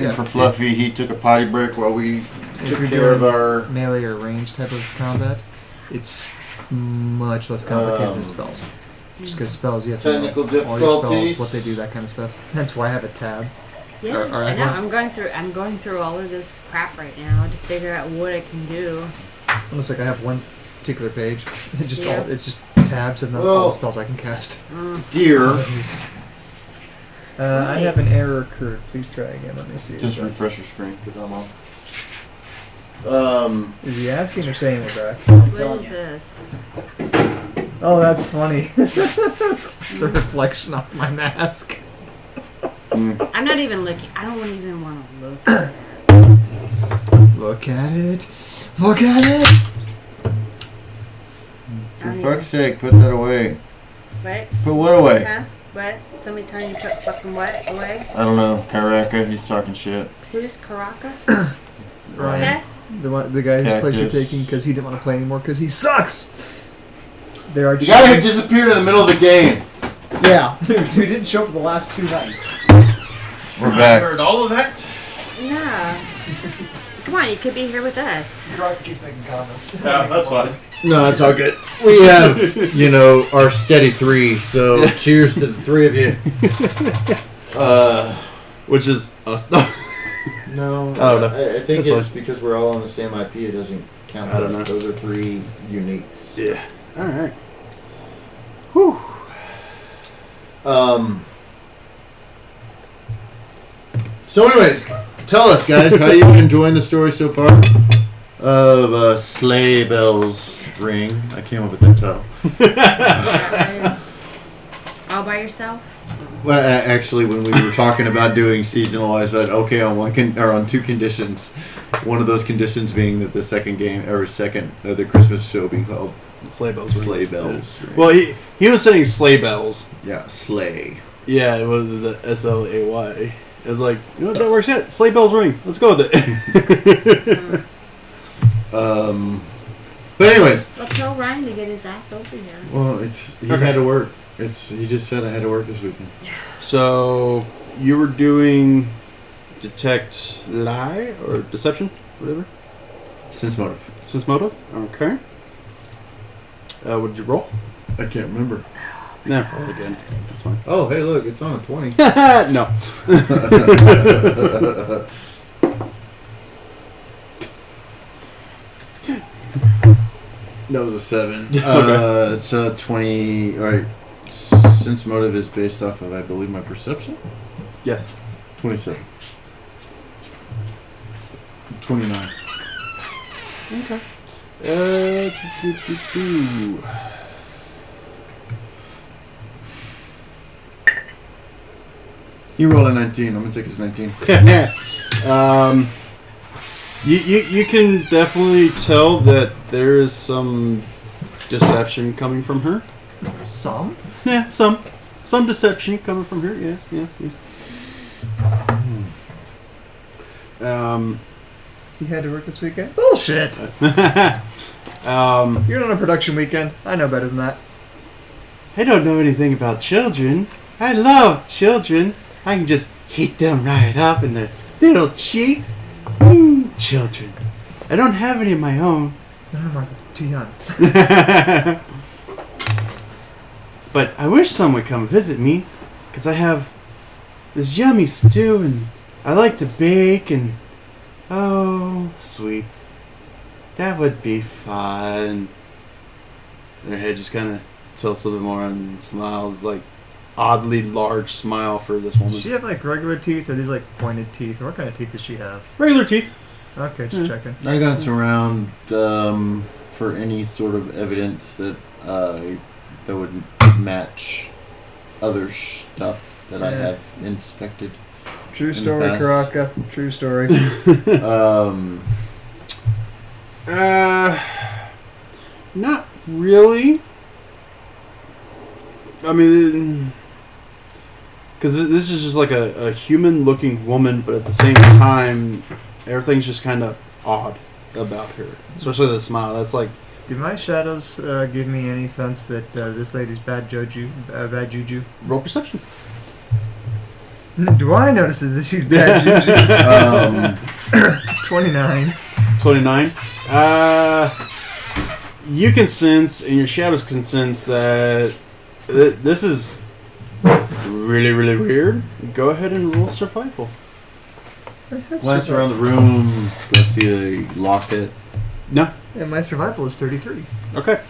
waiting for Fluffy. He took a potty break while we took care of our melee or range type of combat. It's much less complicated than spells. Just because spells, you have to technical know all your difficulties. spells, what they do, that kind of stuff. That's why I have a tab. Yeah, I know. I'm going through all of this crap right now to figure out what I can do. Almost like I have one particular page. It's just tabs of all the spells I can cast. Dear. I have an error occurred. Please try again. Let me see. Just refresh your screen because I'm on. Is he asking or saying we're back? What is this? Oh, that's funny. The reflection off my mask. I'm not even looking. I don't even want to look. Look at it. Look at it. For fuck's sake, put that away. What? Put what away? Huh? What? Somebody telling you to put fucking what away? I don't know. Karaka, he's talking shit. Who's Karaka? This guy? The guy whose place you're taking because he didn't want to play anymore because he sucks. There are. The guy who disappeared in the middle of the game. Yeah, who didn't show up for the last 2 nights. We're back. I heard all of that. No. Come on, you could be here with us. Drunk keeps making comments. Yeah, that's fine. No, it's all good. We have, our steady 3, so cheers to the 3 of you. Which is us. No, Oh, no. I think That's it's because we're all on the same IP, it doesn't count. I don't know. Those are 3 uniques. Yeah. Alright. Whew. So anyways, tell us guys, how you enjoying the story so far? Of Sleigh Bells Ring. I came up with that title. All by yourself? Well, actually, when we were talking about doing seasonal, I said, okay, on 2 conditions. One of those conditions being that the the Christmas show be called Sleigh Bells Ring. Sleigh Bells Yeah. Ring. Well, he was saying sleigh bells. Yeah, sleigh. Yeah, it was the SLAY. It was like, you know what, that works out. Sleigh bells ring. Let's go with it. But anyways. Well, tell Ryan to get his ass over here. Well, he had to work. He just said I had to work this weekend. So, you were doing detect lie or deception, whatever? Sense motive. Sense motive? Okay. What did you roll? I can't remember. Nah, roll again. That's fine. Oh, hey, look, it's on a 20. No. That was a 7. Okay. It's a 20. All right. Sense motive is based off of, I believe, my perception. Yes. 27. 29. Okay. He rolled a 19. I'm gonna take his 19. You can definitely tell that there is some deception coming from her. Some? Yeah, some deception coming from her. Yeah. You had to work this weekend? Bullshit! You're on a production weekend. I know better than that. I don't know anything about children. I love children. I can just heat them right up in their little cheeks. Children. I don't have any of my own. No, Martha. Too young. But I wish someone would come visit me, because I have this yummy stew, and I like to bake, and oh, sweets. That would be fun. Their head just kind of tilts a little bit more and smiles, like oddly large smile for this woman. Does she have like regular teeth or these like pointed teeth? What kind of teeth does she have? Regular teeth. Okay, just checking. I got around for any sort of evidence that that would match other stuff that I have inspected. True story, Karaka. True story. Not really. I mean, because this is just like a human-looking woman, but at the same time, everything's just kind of odd about her. Especially the smile. That's like... Do my shadows give me any sense that this lady's bad juju? Roll perception. Do I notice that she's bad juju? 29. 29. You can sense, and your shadows can sense that this is really, really weird. Go ahead and roll survival. Glance around the room. Do I see a locket? No. And my survival is 33. Okay.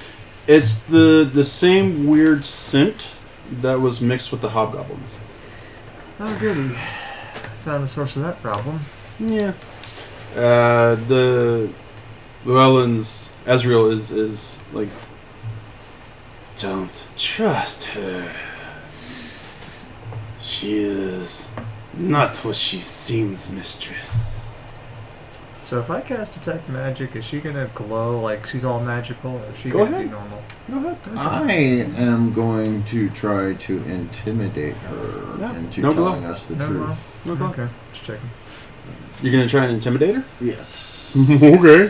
It's the same weird scent that was mixed with the hobgoblins. Oh, goody. Found the source of that problem. Yeah. The Llewellyn's Azrael is like, don't trust her. She is not what she seems, mistress. So if I cast Detect Magic, is she going to glow like she's all magical, or is she Go going to be ahead. normal? Go ahead. Okay. I am going to try to intimidate her into No telling glow. us the No truth. glow? No glow. Okay, just checking. You're gonna try and intimidate her? Yes. Okay.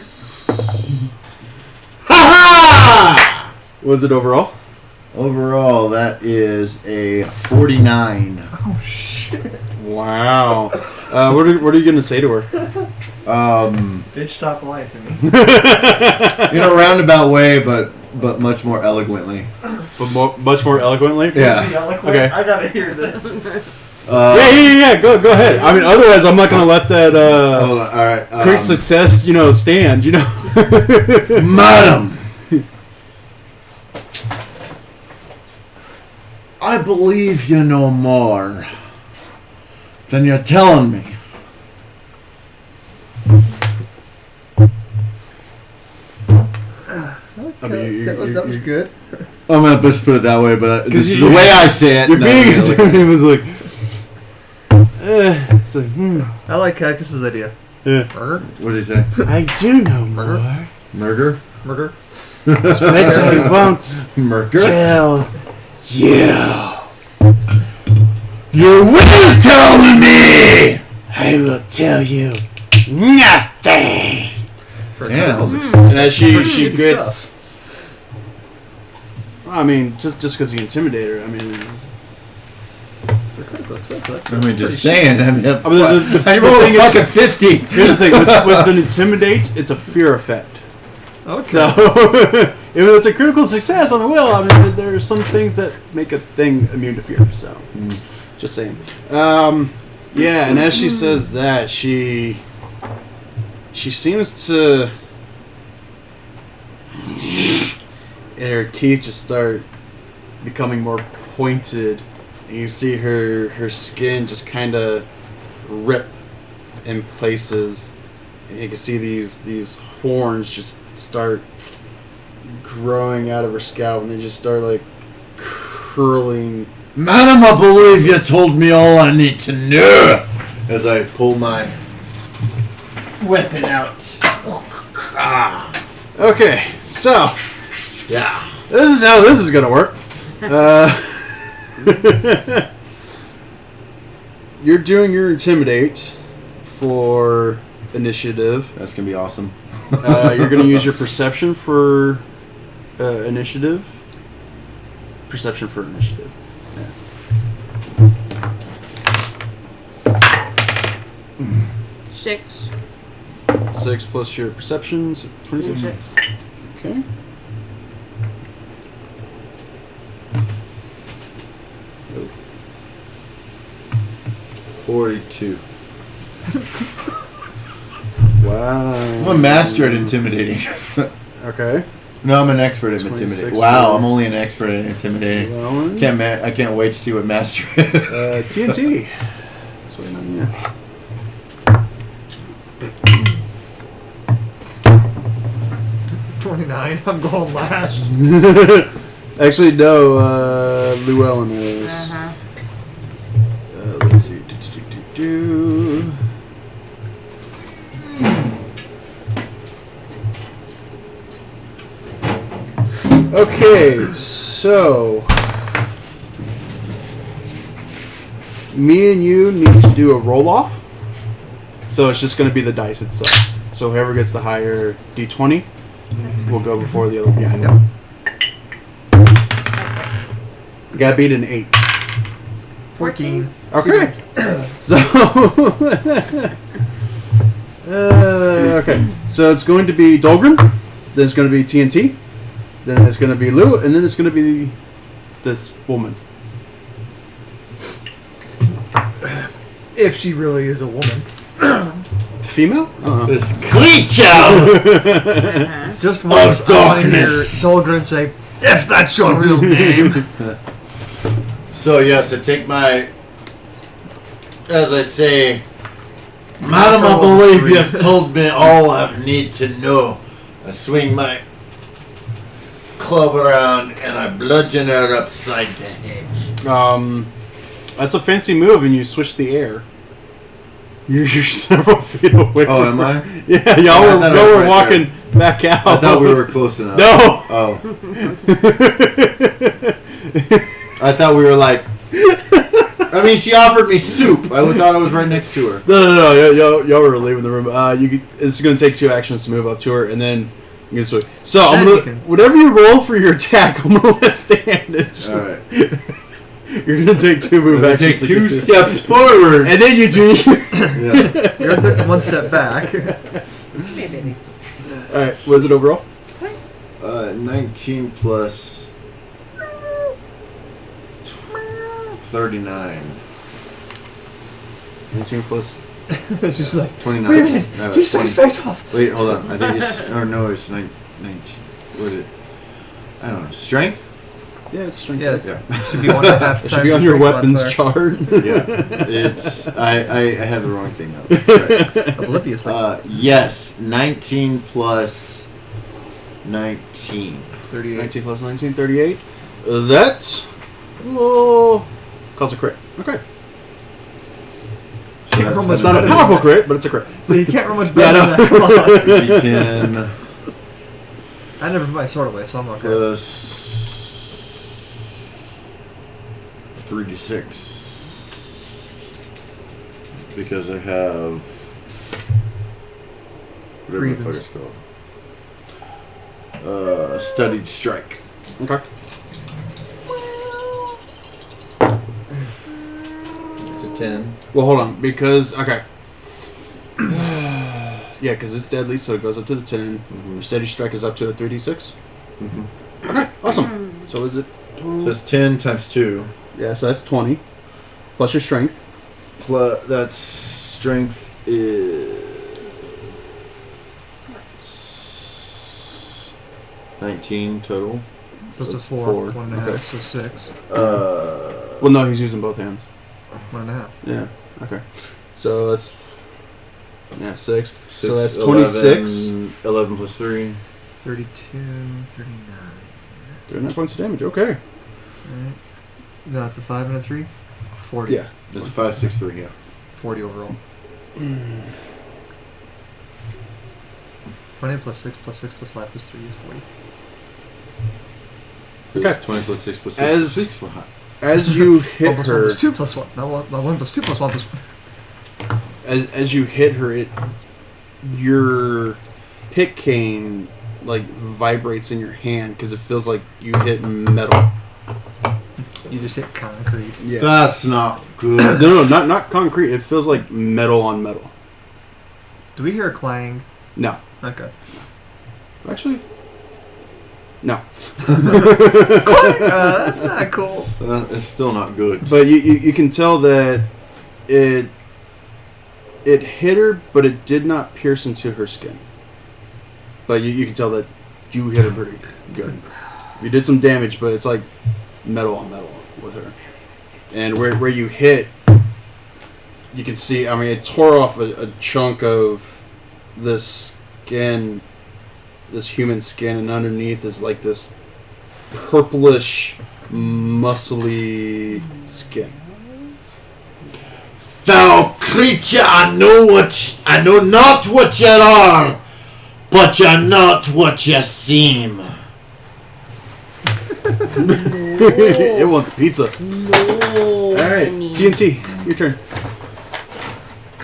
Ha! Was it overall? Overall, that is a 49. Oh, shit. Wow. What are you gonna say to her? Bitch, stop lying to me. In a roundabout way, but much more eloquently. But much more eloquently. Yeah. Be eloquent. Okay. I gotta hear this. Yeah. Go ahead. I mean, otherwise, I'm not gonna let that Hold on. All right. quick success, stand. Madam, I believe you know more than you're telling me. Okay, that was good. I'm gonna just put it that way, but this is you- the way I say it. You're No, being really. it was like, it's like, I like Cactus's idea. yeah. Murder? What did he say? I do know more, Murder? Murder? but I won't Murder? tell you. You will tell me! I will tell you nothing. For Yeah. critical success. And as she Shitty gets, I mean, just because you intimidate her, I mean, For critical success, that's I mean, pretty just saying. I mean, I mean, the I rolled thing a is- fucking 50. here's the thing: with an intimidate, it's a fear effect. shit. Okay. So if it's a critical success on the will, I mean, there are some things that make a thing immune to fear. So, just saying. Yeah, and as she says that, she seems to, and her teeth just start becoming more pointed, and you see her skin just kind of rip in places, and you can see these horns just start growing out of her scalp, and they just start like curling. Madam, I believe you told me all I need to know. As I pull my weapon out. Okay, so Yeah. this is how this is gonna work. You're doing your intimidate for initiative. That's going to be awesome. You're gonna use your perception for initiative. Perception for initiative. 6. 6 plus your perception, so 26. Okay. Oh. 42. Wow. I'm a master at intimidating. Okay. No, I'm an expert at 26 intimidating. Wow, for- I'm only an expert at intimidating. Well, I can't wait to see what master is. TNT. That's waiting on you. $29. I'm going last. Actually, no. Llewellyn is. Uh-huh. Let's see. Do. Okay, so me and you need to do a roll off. So it's just going to be the dice itself. So whoever gets the higher d20 will go before the other. Yeah, I know. Got beat an 8. 14. Okay. So. Okay. So it's going to be Dahlgren. Then it's going to be TNT. Then it's going to be Lou. And then it's going to be this woman. If she really is a woman. Female? This creature! Just once I want to hear darkness. Dahlgren say, if that's your real name. So, yes, I take my... As I say... Madam, I believe you have told me all I need to know. I swing my club around and I bludgeon her upside the head. That's a fancy move, and you switch the air. You're several feet away. Oh, am I? Yeah, y'all were walking back out. I thought we were close enough. No. Oh. I thought we were like. I mean, she offered me soup. I thought I was right next to her. No. Y'all were leaving the room. It's going to take 2 actions to move up to her, and then you can switch. So I'm gonna whatever you roll for your attack, I'm gonna let stand. All right. You're gonna take 2 move actions. Take 2 steps forward, and then you do. Yeah. You're 1 step back. Maybe. All right. What is it overall? 19 plus 39. 19 plus. She's like 29. Wait a minute. He took his face off. Wait, hold on. I think it's. Or no, it's 19. What is it? I don't know. Strength? Yeah, it's strength. Yeah, Yeah. it should be 1.5. It should be on your weapons chart. Yeah. It's. I have the wrong thing up. Right. Obliviously. Yes. 19 plus 19. 38. 19 plus 19, 38. That will cause a crit. Okay. So It's not a powerful crit, but it's a crit. So you can't run much better than that. Come on. 10 I never put my sword away, so I'm okay. plus 3d6 because I have whatever the fuck Reasons. it's called. Studied strike. Okay. It's a 10. Well, hold on, because okay. Yeah, because it's deadly, so it goes up to the 10. Mm-hmm. Your steady strike is up to a 3d6. Mm-hmm. Okay, awesome. So is it? So it's 10 times 2. Yeah, so that's 20 plus your strength. Plus that's strength is 19 total. So it's a 4. 1.5, Okay. so 6. Well, no, he's using both hands. 1.5. Yeah. Okay. So that's 6. So 6, that's 26. 11 plus 3. 32, 39. 39 points of damage. Okay. Right. No, it's a 5 and a 3. 40. Yeah. That's 5, 6, 3. Yeah. 40 overall. 20 plus 6 plus 6 plus 5 plus 3 is 40. Okay. 20 plus 6 plus 6 As- plus 6 for hot. As you 1 hit plus 1 her, plus 2 plus 1. Not 1 plus 2 plus 1 plus 1. as you hit her, your pick cane like vibrates in your hand because it feels like you hit metal. You just hit concrete. Yeah. That's not good. No, not concrete. It feels like metal on metal. Do we hear a clang? No, Okay. actually, no. That's not cool. It's still not good. But you can tell that it hit her, but it did not pierce into her skin. But you can tell that you hit her pretty good. You did some damage, but it's like metal on metal with her. And where you hit, you can see, I mean, it tore off a chunk of this skin, this human skin, and underneath is like this purplish, muscly skin. Foul creature, I know not what you are, but you're not what you seem. It wants pizza. No. Alright, TNT, your turn.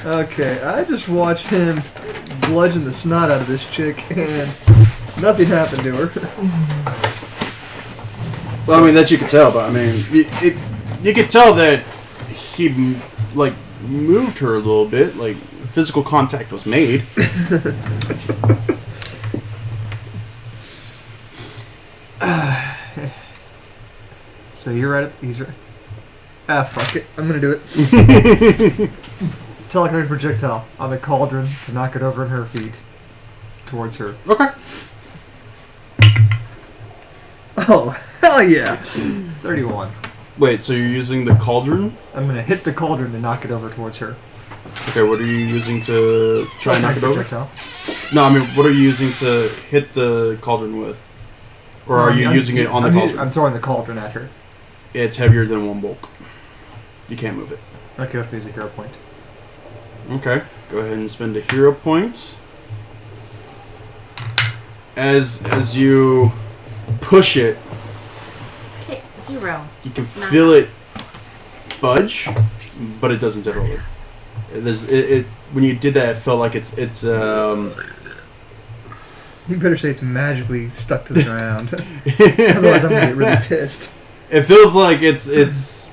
Okay, I just watched him bludgeon the snot out of this chick, and nothing happened to her. Well, I mean, that you could tell, but I mean, you could tell that he like moved her a little bit, like physical contact was made. So you're right. He's right. Ah, fuck it. I'm gonna do it. Telekinetic projectile on the cauldron to knock it over in her feet towards her. Okay. Oh, hell yeah. 31. Wait, so you're using the cauldron? I'm gonna hit the cauldron to knock it over towards her. Okay, what are you using to try and knock it over? Projectile. No, I mean, what are you using to hit the cauldron with? Or are you using it on the cauldron? I'm throwing the cauldron at her. It's heavier than 1 bulk. You can't move it. Okay, if he's a hero point. Okay, go ahead and spend a hero point. As you push it, Okay, 0. you can feel it budge, but it doesn't tip over. When you did that, it felt like it's You better say it's magically stuck to the ground. Otherwise, I'm gonna get really pissed. It feels like it's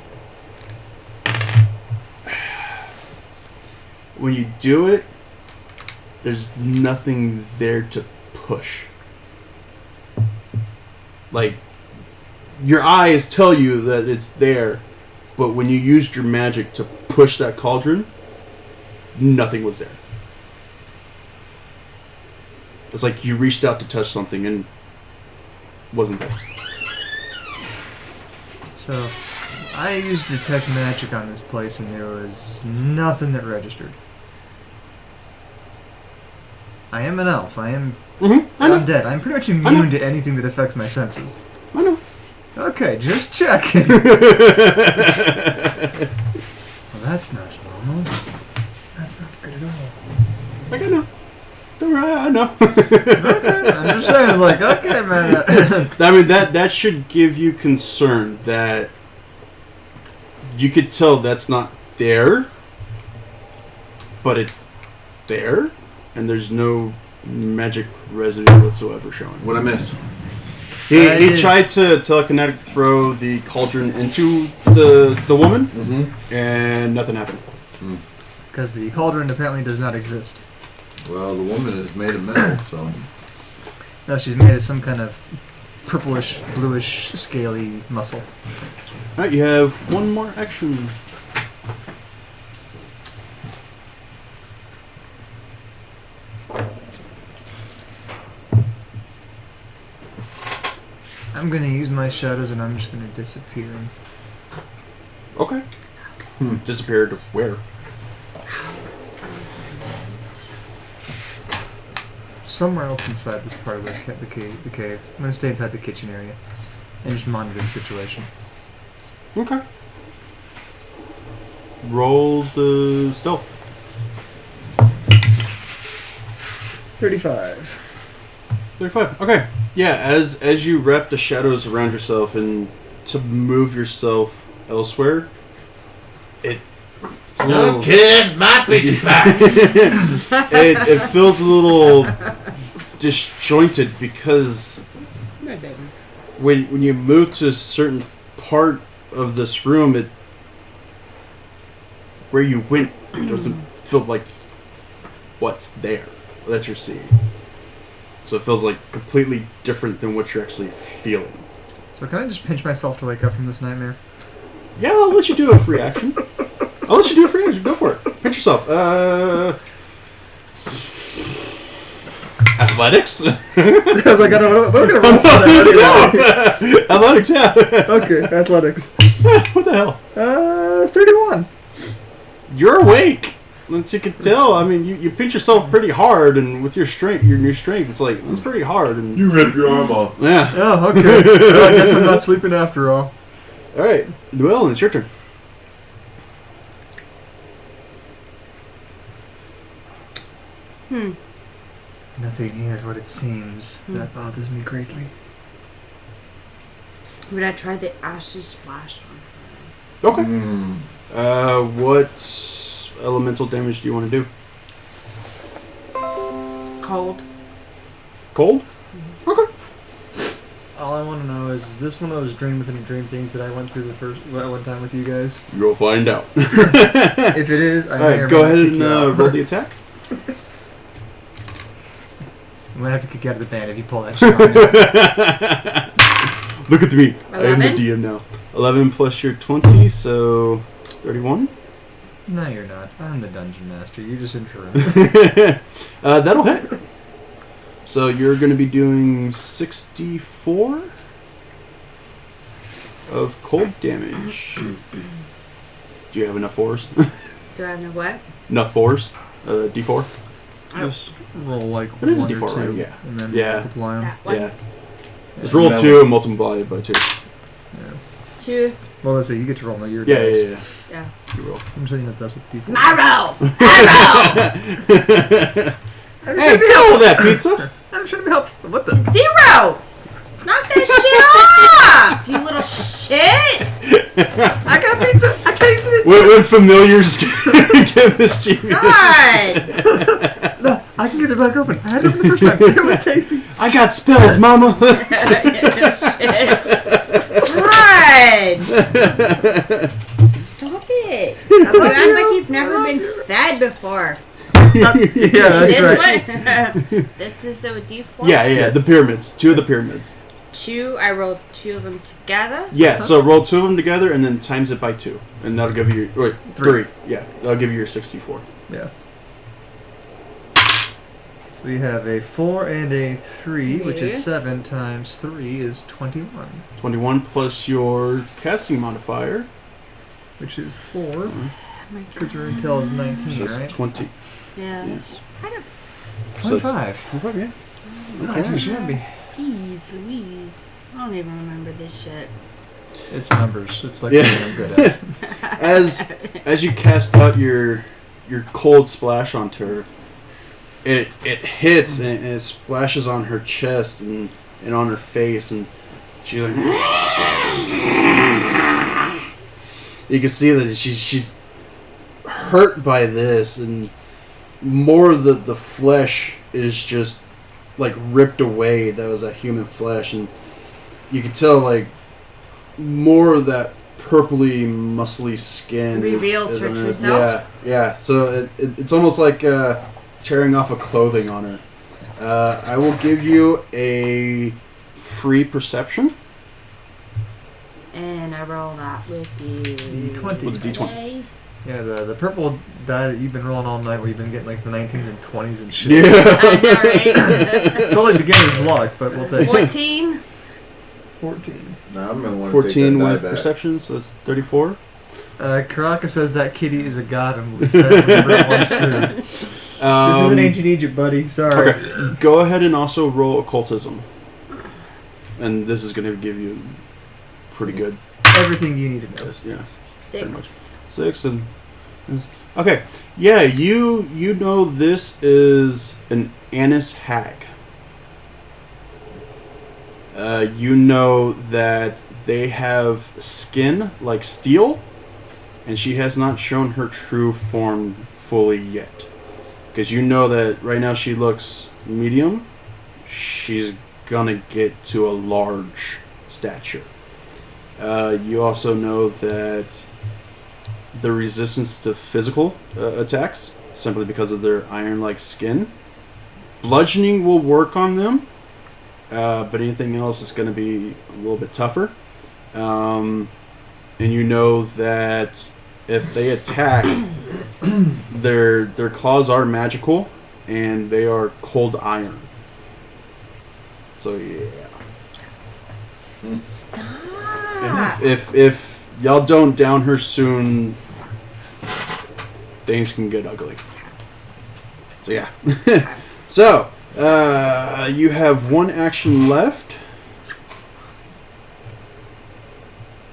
when you do it, there's nothing there to push. Like, your eyes tell you that it's there, but when you used your magic to push that cauldron, nothing was there. It's like you reached out to touch something and wasn't there. So, I used detect magic on this place and there was nothing that registered. I am an elf. I'm dead. I'm pretty much immune to anything that affects my senses. I know. Okay, just checking. Well, that's not normal. That's not good at all. Like, I know. Don't worry, I know. Okay, I'm just saying, like, okay, man. I mean, that should give you concern that you could tell that's not there, but it's there, and there's no magic residue whatsoever showing. What I miss? He tried to telekinetic throw the cauldron into the woman, and nothing happened. Because the cauldron apparently does not exist. Well, the woman is made of metal, so... No, she's made of some kind of purplish, bluish, scaly muscle. Alright, you have one more action. I'm going to use my shadows and I'm just going to disappear. Okay. Disappeared where? Somewhere else inside this part of the cave. I'm going to stay inside the kitchen area and just monitor the situation. Okay. Roll the stealth. 35. 35. Okay. Yeah, as you wrap the shadows around yourself and to move yourself elsewhere, it's a little... Okay, my bitch back! it feels a little disjointed because when you move to a certain part of this room, where you went, it doesn't feel like what's there that you're seeing. So it feels like completely different than what you're actually feeling. So can I just pinch myself to wake up from this nightmare? Yeah, I'll let you do a free action. I'll let you do a free action. Go for it. Pinch yourself. Athletics? I was like, I don't know. What am I going to roll for that? Athletics, yeah. Okay, athletics. What the hell? 31. You're awake. As you can tell, I mean, you pinch yourself pretty hard, and with your strength, your new strength, it's like, that's pretty hard. And You rip your arm off. yeah. Oh, okay. Well, I guess I'm not sleeping after all. Alright, Llewellyn, it's your turn. Nothing here is what it seems. That bothers me greatly. Would I try the acid splash on her? Okay. What elemental damage do you want to do? Cold. Cold? Okay. all I want to know is this one of those dream within a dream things that I went through the first one time with you guys? You'll find out. If it is, I may or go may ahead not and kick you out. roll the attack. I'm gonna have to kick you out of the band if you pull that shit on me. Look at me. I am the 11? DM now. 11 plus your 20, so 31. No, you're not. I'm the dungeon master. You just interim. That'll hit. So you're going to be doing 64 of cold damage. Do you have enough fours? Do I have no what? Enough fours? D4? Just roll like It is a 1 or D4, 2, right? Yeah. and then Yeah. multiply them. That one. Yeah. Just roll 2 and multiply it by 2. Yeah. 2. Well, let's see. You get to roll my your Yeah, dice. yeah, yeah. Yeah. You roll. I'm saying that that's what the D4. Arrow! Hey, kill that pizza! I'm trying to be helpful. What the? 0! Knock that shit off! You little shit! I got pizza. I tasted it. When familiars get mischievous. God! No, I can get it back open. I had it open the first time. It was tasty. I got spells, mama! God! Stop it! You act like you've never been fed before. Yeah, that's right. One, this is a D4. Yeah, Yes. the pyramids. 2 of the pyramids. 2. I rolled 2 of them together. Yeah, so roll 2 of them together and then times it by 2. And that'll give you your... Wait, 3. Yeah, that'll give you your 64. Yeah. So we have a 4 and a 3, which is 7 times 3 is 21. 21 plus your casting modifier. Which is 4, Oh my because God. her intel is 19, So that's right? 20. Yeah. Yes. Kind of. So that's 25. 25, yeah. Not too shabby. Jeez Louise. I don't even remember this shit. It's numbers. It's like Yeah. something I'm good at. As you cast out your cold splash onto her, it hits and it splashes on her chest and on her face, and she's like, you can see that she's hurt by this, and more of the flesh is just like ripped away. That was a human flesh, and you can tell like more of that purpley, muscly skin Reveals is her on true self? Yeah. So it's almost like tearing off a clothing on her. I will give you a free perception. And I roll that with the D20. With the D20. Okay. Yeah, the purple die that you've been rolling all night where you've been getting like the 19s and 20s and shit. Yeah. I know, right? It's totally beginner's luck, but we'll take it. 14. 14. No, I'm gonna want to 14 take that with die back. perception, so that's 34. Karaka says that kitty is a god and will be fed whenever it wants food. This isn't ancient Egypt, buddy. Sorry. Okay, go ahead and also roll occultism. And this is going to give you pretty good. Everything you need to know. Yeah, 6. 6 and okay. Yeah, you know this is an anise hag. You know that they have skin like steel, and she has not shown her true form fully yet. Because you know that right now she looks medium. She's gonna get to a large stature. You also know that the resistance to physical attacks, simply because of their iron-like skin. Bludgeoning will work on them, but anything else is going to be a little bit tougher. And you know that if they attack, their claws are magical, and they are cold iron. So yeah. Stop. And if y'all don't down her soon, things can get ugly. So yeah. So you have one action left.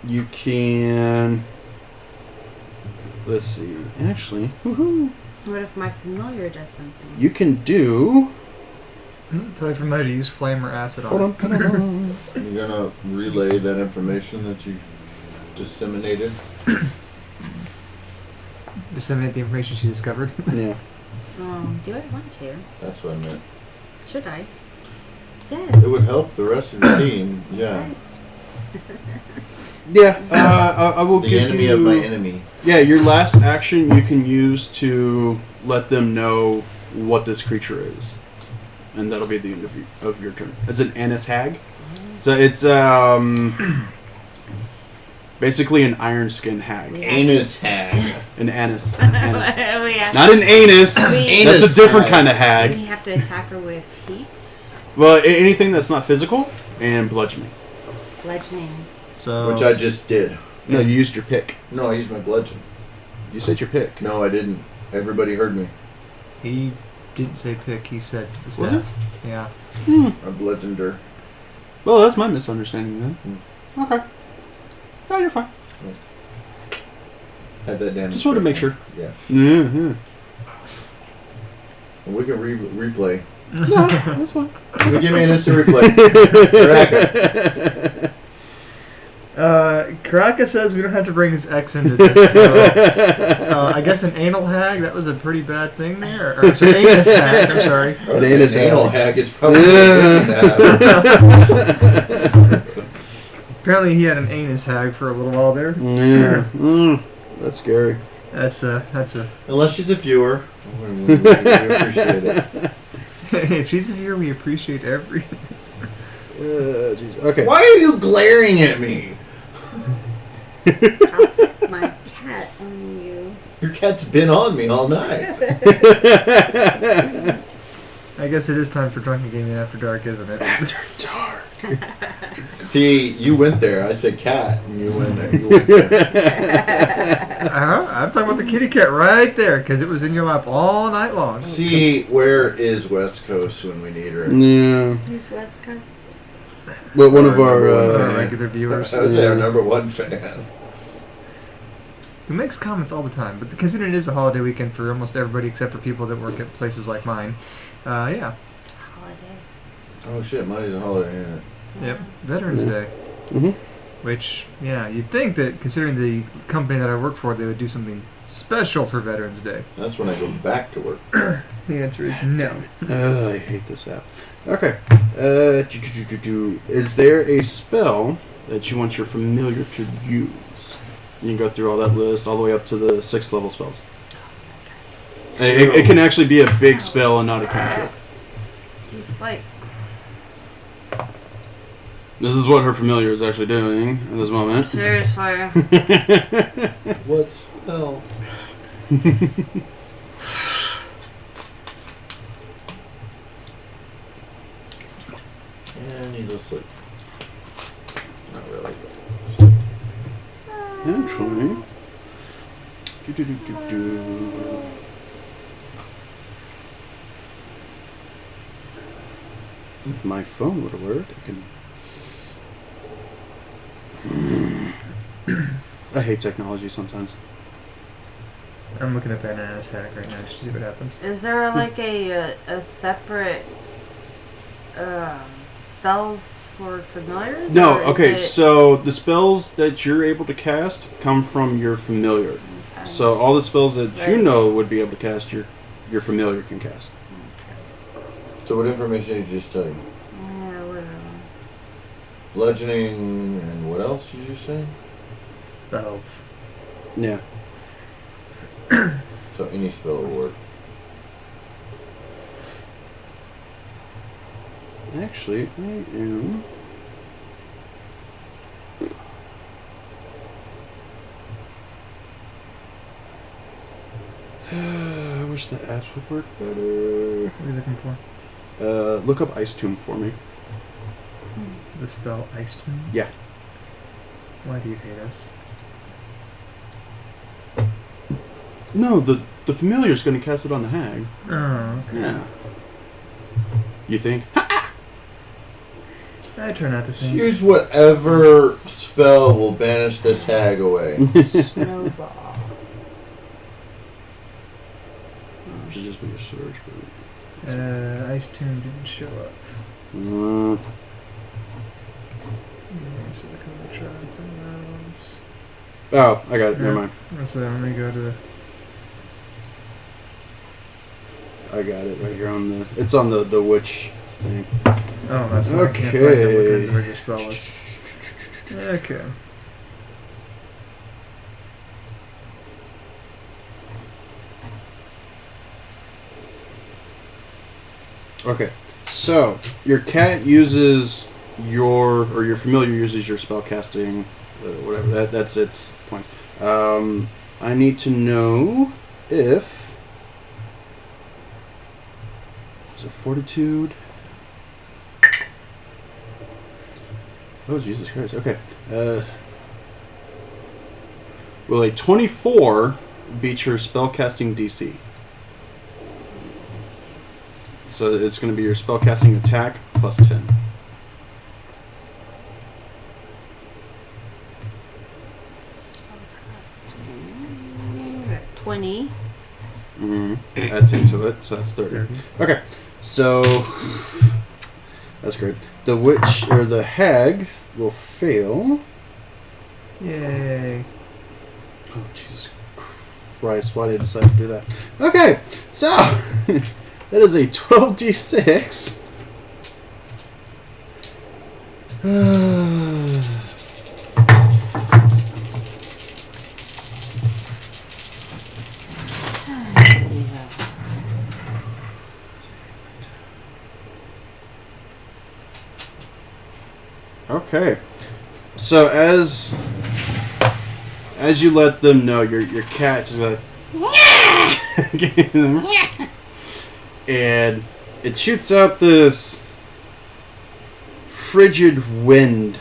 You can. Let's see. Actually, woohoo! What if my familiar does something? You can do. Tell you from how to use flame or acid on Hold it. on. You're gonna relay that information that you disseminated. Disseminate the information she discovered. Yeah. Do I want to? That's what I meant. Should I? this. It would help the rest of the team. Yeah. Yeah, I will The give enemy you... of my enemy. Yeah, your last action you can use to let them know what this creature is. And that'll be the end of your turn. It's an Annis hag. So it's basically an iron skin hag. Anus hag. An anise. We have, Not an anus. We- That's a different Hag. kind of we hag. have to attack her with heat, Well, anything that's not physical and bludgeoning. bludgeoning. So Which I just did. No, you used your pick. No, I used my bludgeon. You said your pick. No, I didn't. Everybody heard me. he didn't say pick. He said the Was staff. Yeah. I bludgeoned her. Well, that's my misunderstanding then. Okay. No, you're fine. Had that damn. Just wanted to make sure. Yeah. Mm-hmm. And we can replay. No, that's fine. You give me an instant replay. Cracker. Karaka says we don't have to bring his ex into this. So, I guess an anal hag, that was a pretty bad thing there. Or so anus hag, I'm sorry. I would Anus say an anal hag. hag is probably good that. Apparently he had an anus hag for a little while there. Yeah. That's scary. That's a Unless she's a viewer. We appreciate it. if she's a viewer, we appreciate every. Jeez. Okay. Why are you glaring at me? I'll set my cat on you. Your cat's been on me all night. I guess it is time for drunken gaming after dark, isn't it? After dark. See, you went there. I said cat, and you went there. You went there. I'm talking about the kitty cat right there because it was in your lap all night long. See, where is West Coast when we need her? Yeah. Who's West Coast? But one of For our our... regular viewers I would say our #1 fan. who makes comments all the time, but considering it is a holiday weekend for almost everybody except for people that work at places like mine, yeah, Holiday. Oh shit, Monday's a holiday, isn't it? yep, Veterans Day. Mhm. Which, yeah, you'd think that considering the company that I work for, they would do something special for Veterans Day. That's when I go back to work. The answer is no. I hate this app. Okay. Is there a spell that you want your familiar to use? You can go through all that list all the way up to the 6th level spells. It can actually be a big spell and not a cantrip. He's like, This is what her familiar is actually doing at this moment. seriously. What spell? And he's asleep. Not really. Actually. If my phone would work, I can. I hate technology sometimes. I'm looking at Banana's hack right now just to see what happens. Is there like a separate spells for familiars? No, or is okay, it- so the spells that you're able to cast come from your familiar. Okay. So all the spells that you Right. know would be able to cast, your familiar can cast. So what information did you just tell you? Yeah, whatever. Bludgeoning and what else did you say? Spells. Yeah. So any spell will work. Actually, I am. I wish the apps would work better. What are you looking for? Look up Ice Tomb for me. The spell Ice Tomb? Yeah. Why do you hate us? No, the familiar's going to cast it on the hag. Oh, okay. Yeah. You think? I try not to think. Use whatever spell will banish this hag away. Snowball. Should just be a search, Ice Tomb didn't show up. but. So the color tribes and rounds. Oh, I got it. Never Yeah. mind. So let me go to. I got it right here on the. It's on the witch thing. Oh, that's why I can't find out what kind of regular spell was. Okay. Okay, so your cat uses your familiar uses your spellcasting, whatever. That's its points. I need to know if is it fortitude. Oh Jesus Christ! Okay, will a 24 beat your spellcasting DC? So it's going to be your spellcasting attack plus 10. 20. Add 10 to it, so that's 30. Okay, so that's great. The witch or the hag will fail. Yay. Oh Jesus Christ! Why did I decide to do that? Okay, so that is a 12d6. Okay, so as you let them know, your cat just like, and it shoots out this frigid wind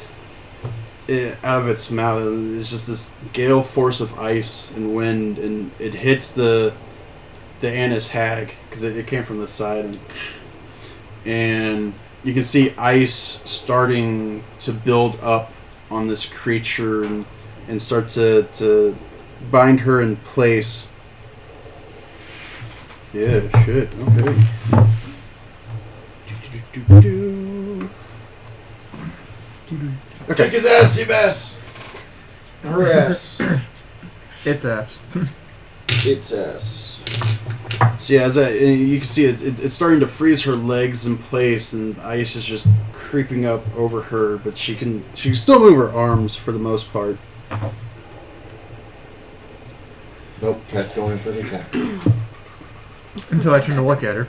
out of its mouth. It's just this gale force of ice and wind, and it hits the Annis hag because it came from the side, and you can see ice starting to build up on this creature and start to bind her in place. Yeah, shit. Okay. Okay. Kick his ass, Seabass! Her ass. It's ass. It's ass. So yeah, you can see it's starting to freeze her legs in place, and the ice is just creeping up over her. But she can still move her arms for the most part. Nope, cat's going for the attack. Until I turn to look at her.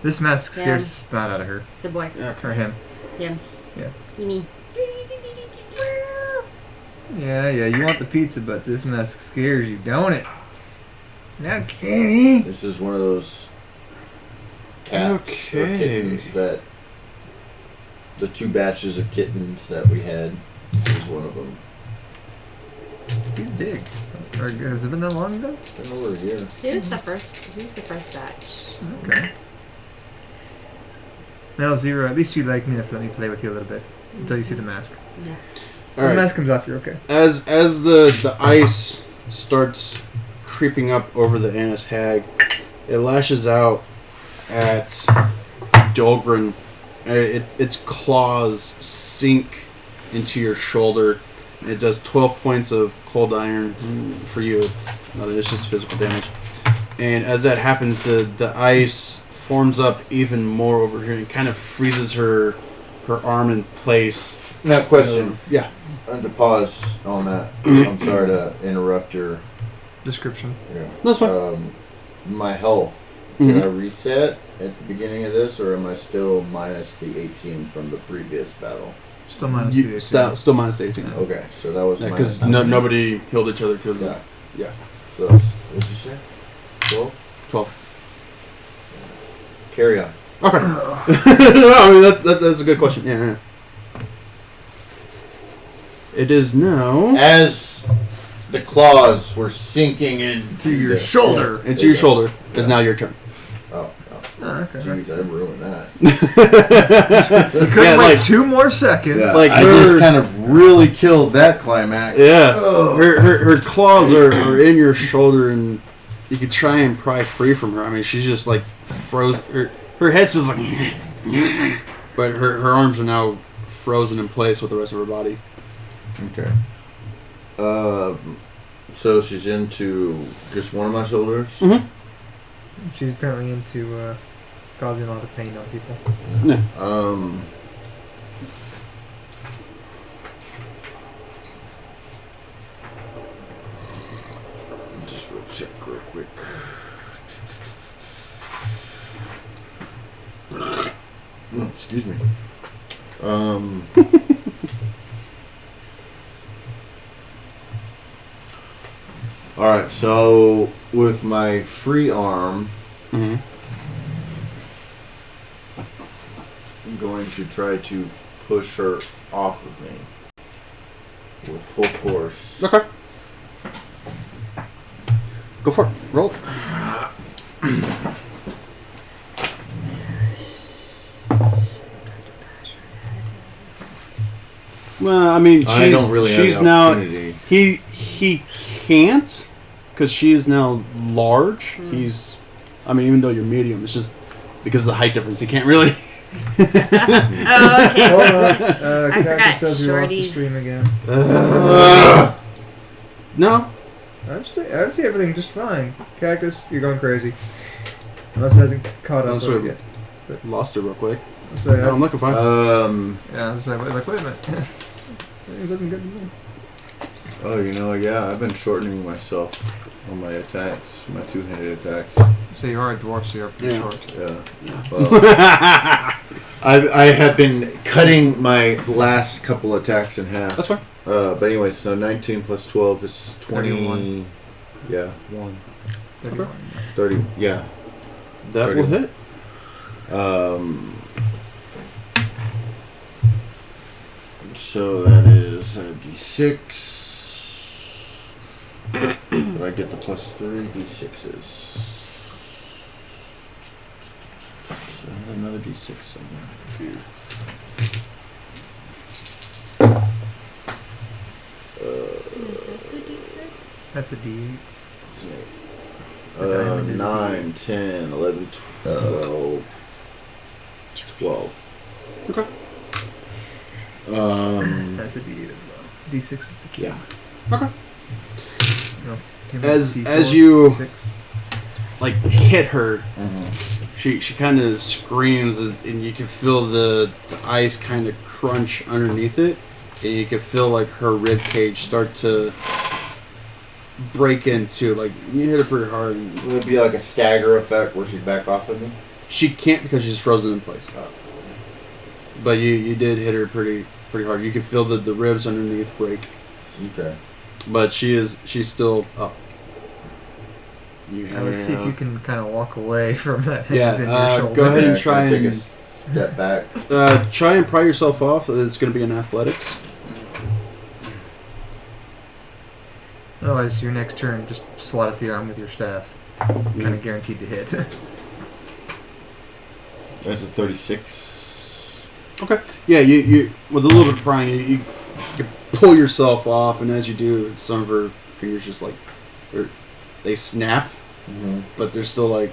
This mask Yeah. scares the snot out of her. It's a boy. Or him. Him. Yeah. Me. Yeah, you want the pizza, but this mask scares you, don't it? Now, Kenny. This is one of those cats or Okay. kittens that the 2 batches of kittens that we had. This is one of them. He's big. Or has it been that long ago? It's been over a year. He was the first batch. Okay. Now, Zero, at least you like me enough to let me play with you a little bit. Until you see the mask. Yeah. All When right. the mask comes off, you're okay. As the ice starts creeping up over the Annis hag, it lashes out at Dolgren. Its claws sink into your shoulder. And it does 12 points of cold iron. For you, it's just physical damage. And as that happens, the ice forms up even more over here and kind of freezes her arm in place. Now, question. Yeah. And to pause on that, I'm sorry to interrupt your Description. yeah. That's fine. My health. Did I reset at the beginning of this, or am I still minus the 18 from the previous battle? Still minus the Still minus 18. Okay, so that was Because minus nobody healed each other. Because yeah. So that's, what'd you say? 12? 12. Carry on. Okay. No, I mean, that's a good question. Yeah. It is now As the claws were sinking into your the- shoulder. Yeah, into your shoulder. It's now your turn. Oh, Oh, okay. jeez, I ruined that. You couldn't Yeah, wait like- 2 more seconds. Yeah, like I her- just kind of really killed that climax. Yeah. Oh. Her claws are in your shoulder, and you could try and pry free from her. I mean, she's just like frozen. Her head's just like, but her arms are now frozen in place with the rest of her body. Okay. So she's into just one of my shoulders. Mm-hmm. She's apparently into causing a lot of pain on people. Yeah. Just real check real quick. Oh, excuse me. Alright, so with my free arm, Mm-hmm. I'm going to try to push her off of me with full force. Okay. Go for it. Roll. Well, I mean, I don't really have she's the now. opportunity. He can't because she is now large. He's, I mean, even though you're medium, it's just because of the height difference. He can't really. Oh, okay. Hold on. I forgot, Cactus says we lost the shorty. stream again. No. I see everything just fine. Cactus, you're going crazy. Unless it hasn't caught up Unless with we it yet. lost her real quick. So, No, I'm looking fine. yeah, I was like, wait a minute. Everything's looking good to me. Oh, you know, yeah, I've been shortening myself on my attacks, my two-handed attacks. So you are a dwarf, so you're pretty Yeah. short. Yeah. Well, I have been cutting my last couple attacks in half. That's fine. But anyway, so 19 plus 12 is 20. 31. Yeah, 1. 31. 30. Yeah. That 30. will hit. So that is a d6. But I get the plus 3 d6s. So I have another d6 somewhere. Is this a D6? That's a D8. So, 9, 10, 11, 12. 12. Okay. That's a D8 as well. D6 is the key. Yeah. Okay. No, As D4, you- D6. Like hit her, Mm-hmm. she kind of screams, and you can feel the ice kind of crunch underneath it, and you can feel like her rib cage start to break into. Like you hit her pretty hard. And Will it be like a stagger effect where she'd back off of me? she can't because she's frozen in place. Oh. But you did hit her pretty hard. You can feel the ribs underneath break. Okay. But she's still up. I would see if you can kind of walk away from that hand Yeah, in your shoulder. go ahead and Yeah, try can I take a and- step back. Try and pry yourself off. It's going to be an athletics. Otherwise, your next turn, just swat at the arm with your staff. Kind of guaranteed to hit. That's a 36. Okay. Yeah, you with a little bit of prying, you pull yourself off, and as you do, some of her fingers just like they snap, Mm-hmm. but they're still like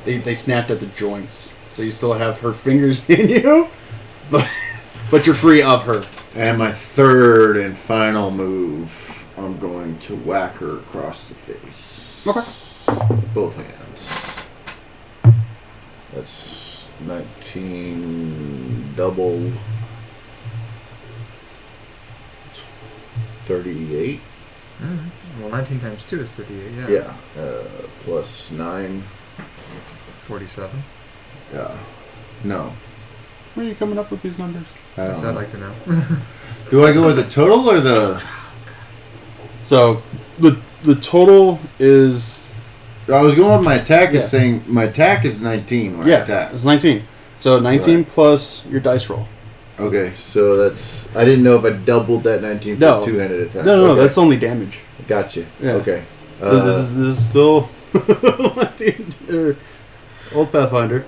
they snapped at the joints, so you still have her fingers in you, but you're free of her. And my third and final move, I'm going to whack her across the face. Okay. Both hands. That's 19 double 38. Well, 19 times 2 is 38, yeah. Yeah. Plus 9. 47. Yeah. No. Where are you coming up with these numbers? I That's don't what I'd know. like to know. Do I go with the total or the? So the total is I was going with my attack. Yeah. Is saying my attack is 19 when I attack. it's 19. So 19 Right. plus your dice roll. Okay, so that's. I didn't know if I doubled that 19 for No. two-handed attack. No, Okay. that's only damage. Gotcha. Yeah. Okay. This is still old Pathfinder.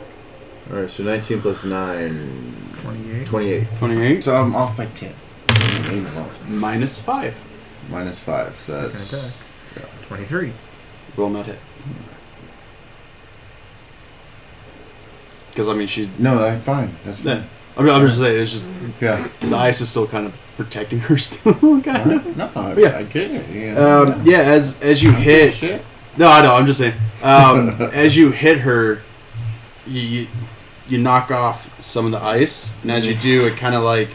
All right, so 19 plus 9, 28. 28. 28 So I'm off by 10. minus 5. Minus 5. So Second that's attack. yeah. 23. Will not hit. Because I mean she. No, I'm fine. That's fine. Yeah. I'm just saying it's just Yeah. the ice is still kind of protecting her still kind of. No, Yeah. I get it. Yeah. Yeah, as you hit. Shit. No, I know. I'm just saying. As you hit her, you knock off some of the ice, and as you do, it kind of like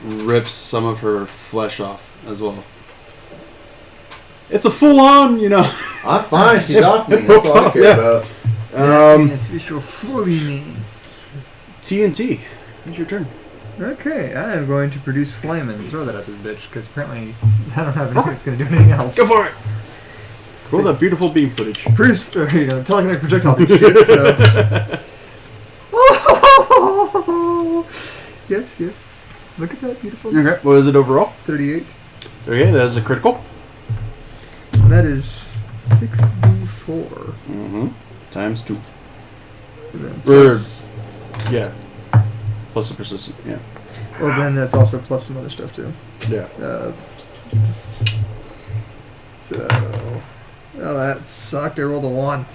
rips some of her flesh off as well. It's a full-on, I'm fine. She's off me. That's all I care about. Official fully me. TNT. It's your turn. Okay, I am going to produce flame and throw that at this bitch because apparently I don't have anything that's going to do anything else. Go for it. Roll that beautiful beam footage. Produce, telekinetic projectile and shit. So. Yes. Look at that beautiful. Okay. What is it overall? 38. Okay, that is a critical. That is 6d4. Mm-hmm. Times 2. And then plus, Yeah. Plus the persistent, yeah. well, then that's also plus some other stuff too. Yeah. So, well, that sucked. I rolled a 1.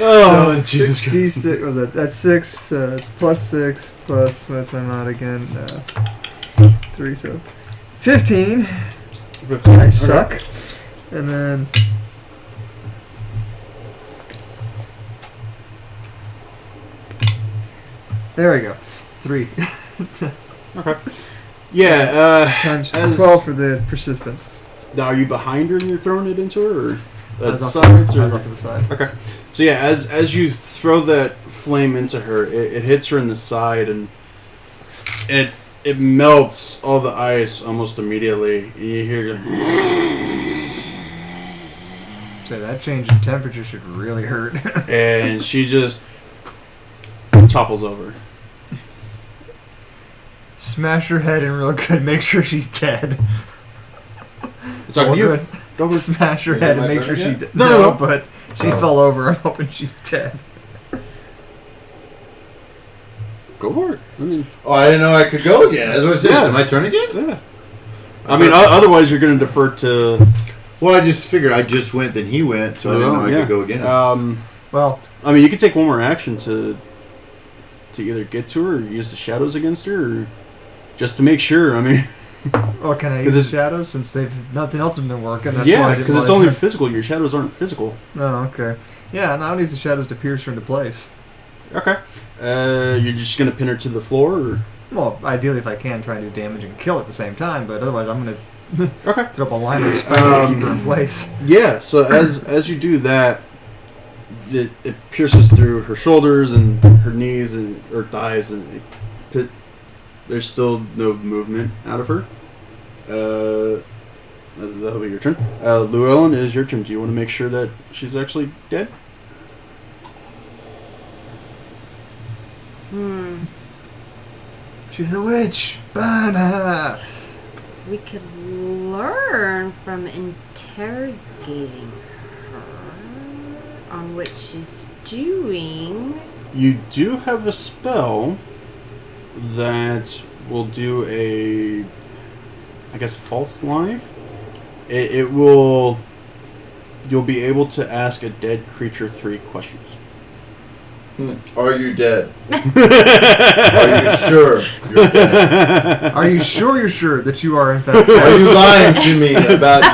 Oh, so Jesus Christ. 6d6, what was that? That's 6. It's plus 6 plus, what's my mod again? 3, so 15. 15. I suck. And then there we go. 3 Okay. Yeah, times as- 12 for the persistent. now are you behind her and you're throwing it into her, or I was sides? off Or? to the side. Okay. So yeah, as you throw that flame into her, it hits her in the side, and it melts all the ice almost immediately. And you hear So that change in temperature should really hurt. and she just topples over. Smash her head in real good. Make sure she's dead. It's on you. Good. Don't Smash her Is head it and my make sure turn she's again? dead. No. But she fell over. I'm hoping she's dead. Go for it. I mean, Oh, I didn't know I could go again. That's what it says. Yeah. Is it my turn again? yeah. I mean, otherwise you're going to defer to. Well, I just figured I just went, then he went, so I didn't know I yeah. could go again. Well, I mean, you could take one more action to either get to her or use the shadows against her, or just to make sure. I mean, can I 'Cause use the it's- shadows since nothing else has been working? That's why I yeah, didn't because it's wanna- only physical. Your shadows aren't physical. Oh, okay. Yeah, and I'll use the shadows to pierce her into place. Okay. You're just going to pin her to the floor, or Well, ideally, if I can, try and do damage and kill at the same time. But otherwise, I'm gonna okay. throw up a line of spikes to keep her in place. Yeah. So as you do that, it pierces through her shoulders and her knees and her thighs, and there's still no movement out of her. That'll be your turn. Llewellyn, it is your turn. Do you want to make sure that she's actually dead? She's a witch. Burn her. We could learn from interrogating her on what she's doing. You do have a spell that will do a, I guess, false life. It will. You'll be able to ask a dead creature 3 questions. Are you dead? Are you sure you're dead? Are you sure you're sure that you are in fact? Are you lying to me about you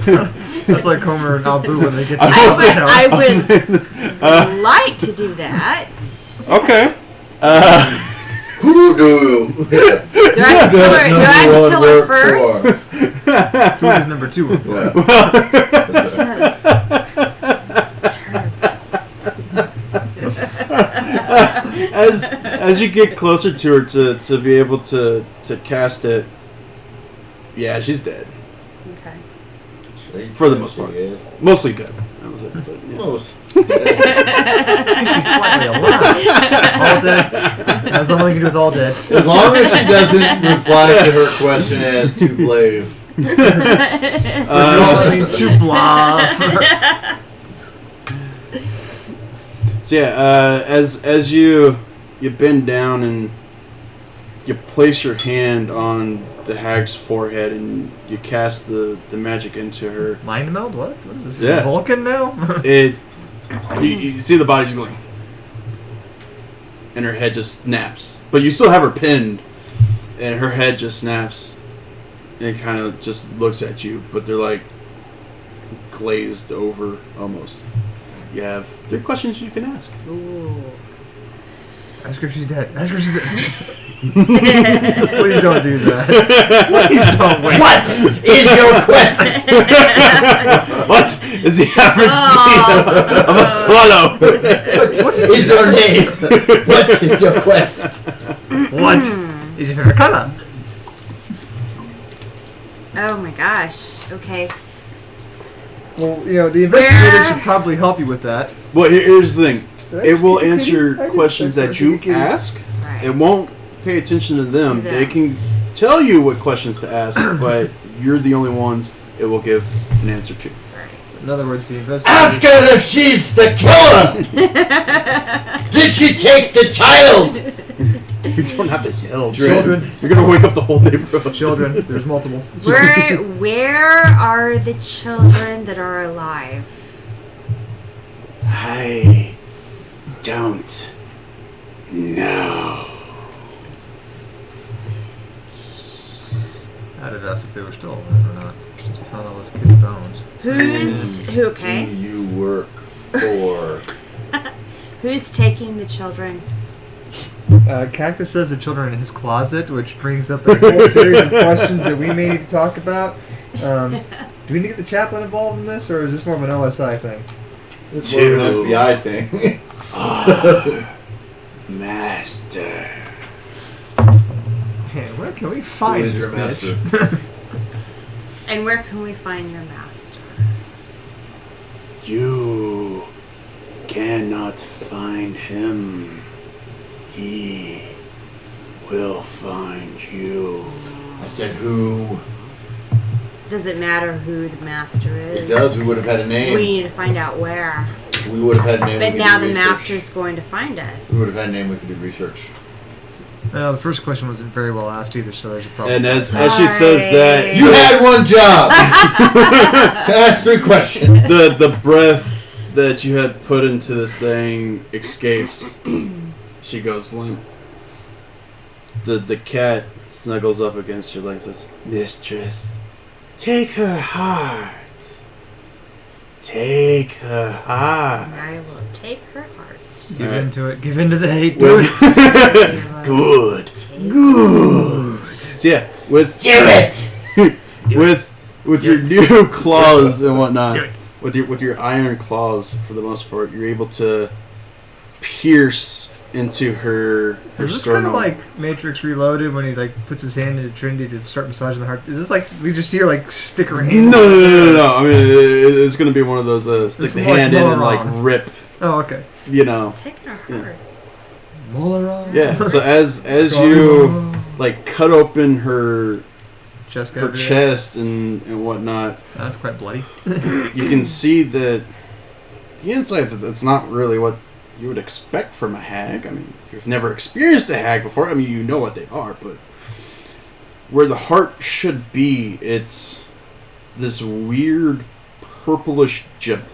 being dead? That's like Homer and Abu when they get to I would like to do that. Okay. Hoodoo. Do I have to kill her first? Food is number 2. Shut up. As you get closer to her to be able to cast it, yeah, she's dead. Okay. For the most part. Mostly dead. That was it. But, yeah. Most. She's slightly alive. All dead. That's the only thing you can do with all dead. As long as she doesn't reply to her question as to blave. All that means to bluff. So yeah, as you bend down and you place your hand on the hag's forehead and you cast the magic into her, Mind meld? What? What is this? Yeah. Vulcan now? you see the body's going, and her head just snaps. But you still have her pinned, and her head just snaps, and kind of just looks at you. But they're like, glazed over almost. You have 3 questions you can ask. Ooh. Ask her if she's dead. Ask her if she's dead. Please don't do that. Please don't wait. What is your quest? What is the average speed of a swallow? What is your name? What is your quest? What is your favorite color? Oh my gosh. Okay. Well, the investigator should probably help you with that. Well, here's the thing. It will I answer did questions say that you kitty. ask. Right. It won't pay attention to them. To them. They can tell you what questions to ask, but you're the only ones it will give an answer to. In other words, the investigator... Ask her if she's the killer! Did she take the child? You don't have to yell, Children. You're gonna wake up the whole neighborhood. Children. There's multiples. Where are the children that are alive? I don't know. I'd have asked if they were still alive or not, since we found all those kids' bones. Who? Okay. Who you work for? Who's taking the children? Cactus says the children are in his closet, which brings up a whole series of questions that we may need to talk about. Do we need to get the chaplain involved in this, or is this more of an OSI thing? It's more of an FBI thing. Master. Man, where can we find Who is this your master? bitch? And where can we find your master? You cannot find him. He will find you. I said who? Does it matter who the master is? It does. We would have had a name. We need to find out where. We would have had a name. But we now could the do research. master's going to find us. We would have had a name. We could do research. The first question wasn't very well asked either, so there's a problem. And as she says that, You had one job to ask 3 questions. the breath that you had put into this thing escapes. She goes limp. The cat snuggles up against your legs and says, Mistress, take her heart. Take her heart. I will take her heart. Give into it. Give into the hate. Do it. Good. Good. So yeah, with Do it. with your new claws and whatnot, with your iron claws, for the most part, you're able to pierce into her So is this sternum. kind of like Matrix Reloaded when he puts his hand into Trinity to start massaging the heart? Is this like we just see her stick her hand? No. I mean, it's gonna be one of those stick It's the like hand in and Moron. rip. Oh, okay. Taking her Yeah. heart. Molara. Yeah. So as you cut open her chest, chest and whatnot, That's quite bloody. you can see that the insides. It's not really what you would expect from a hag. I mean, you've never experienced a hag before. I mean, you know what they are, but where the heart should be, it's this weird purplish gem.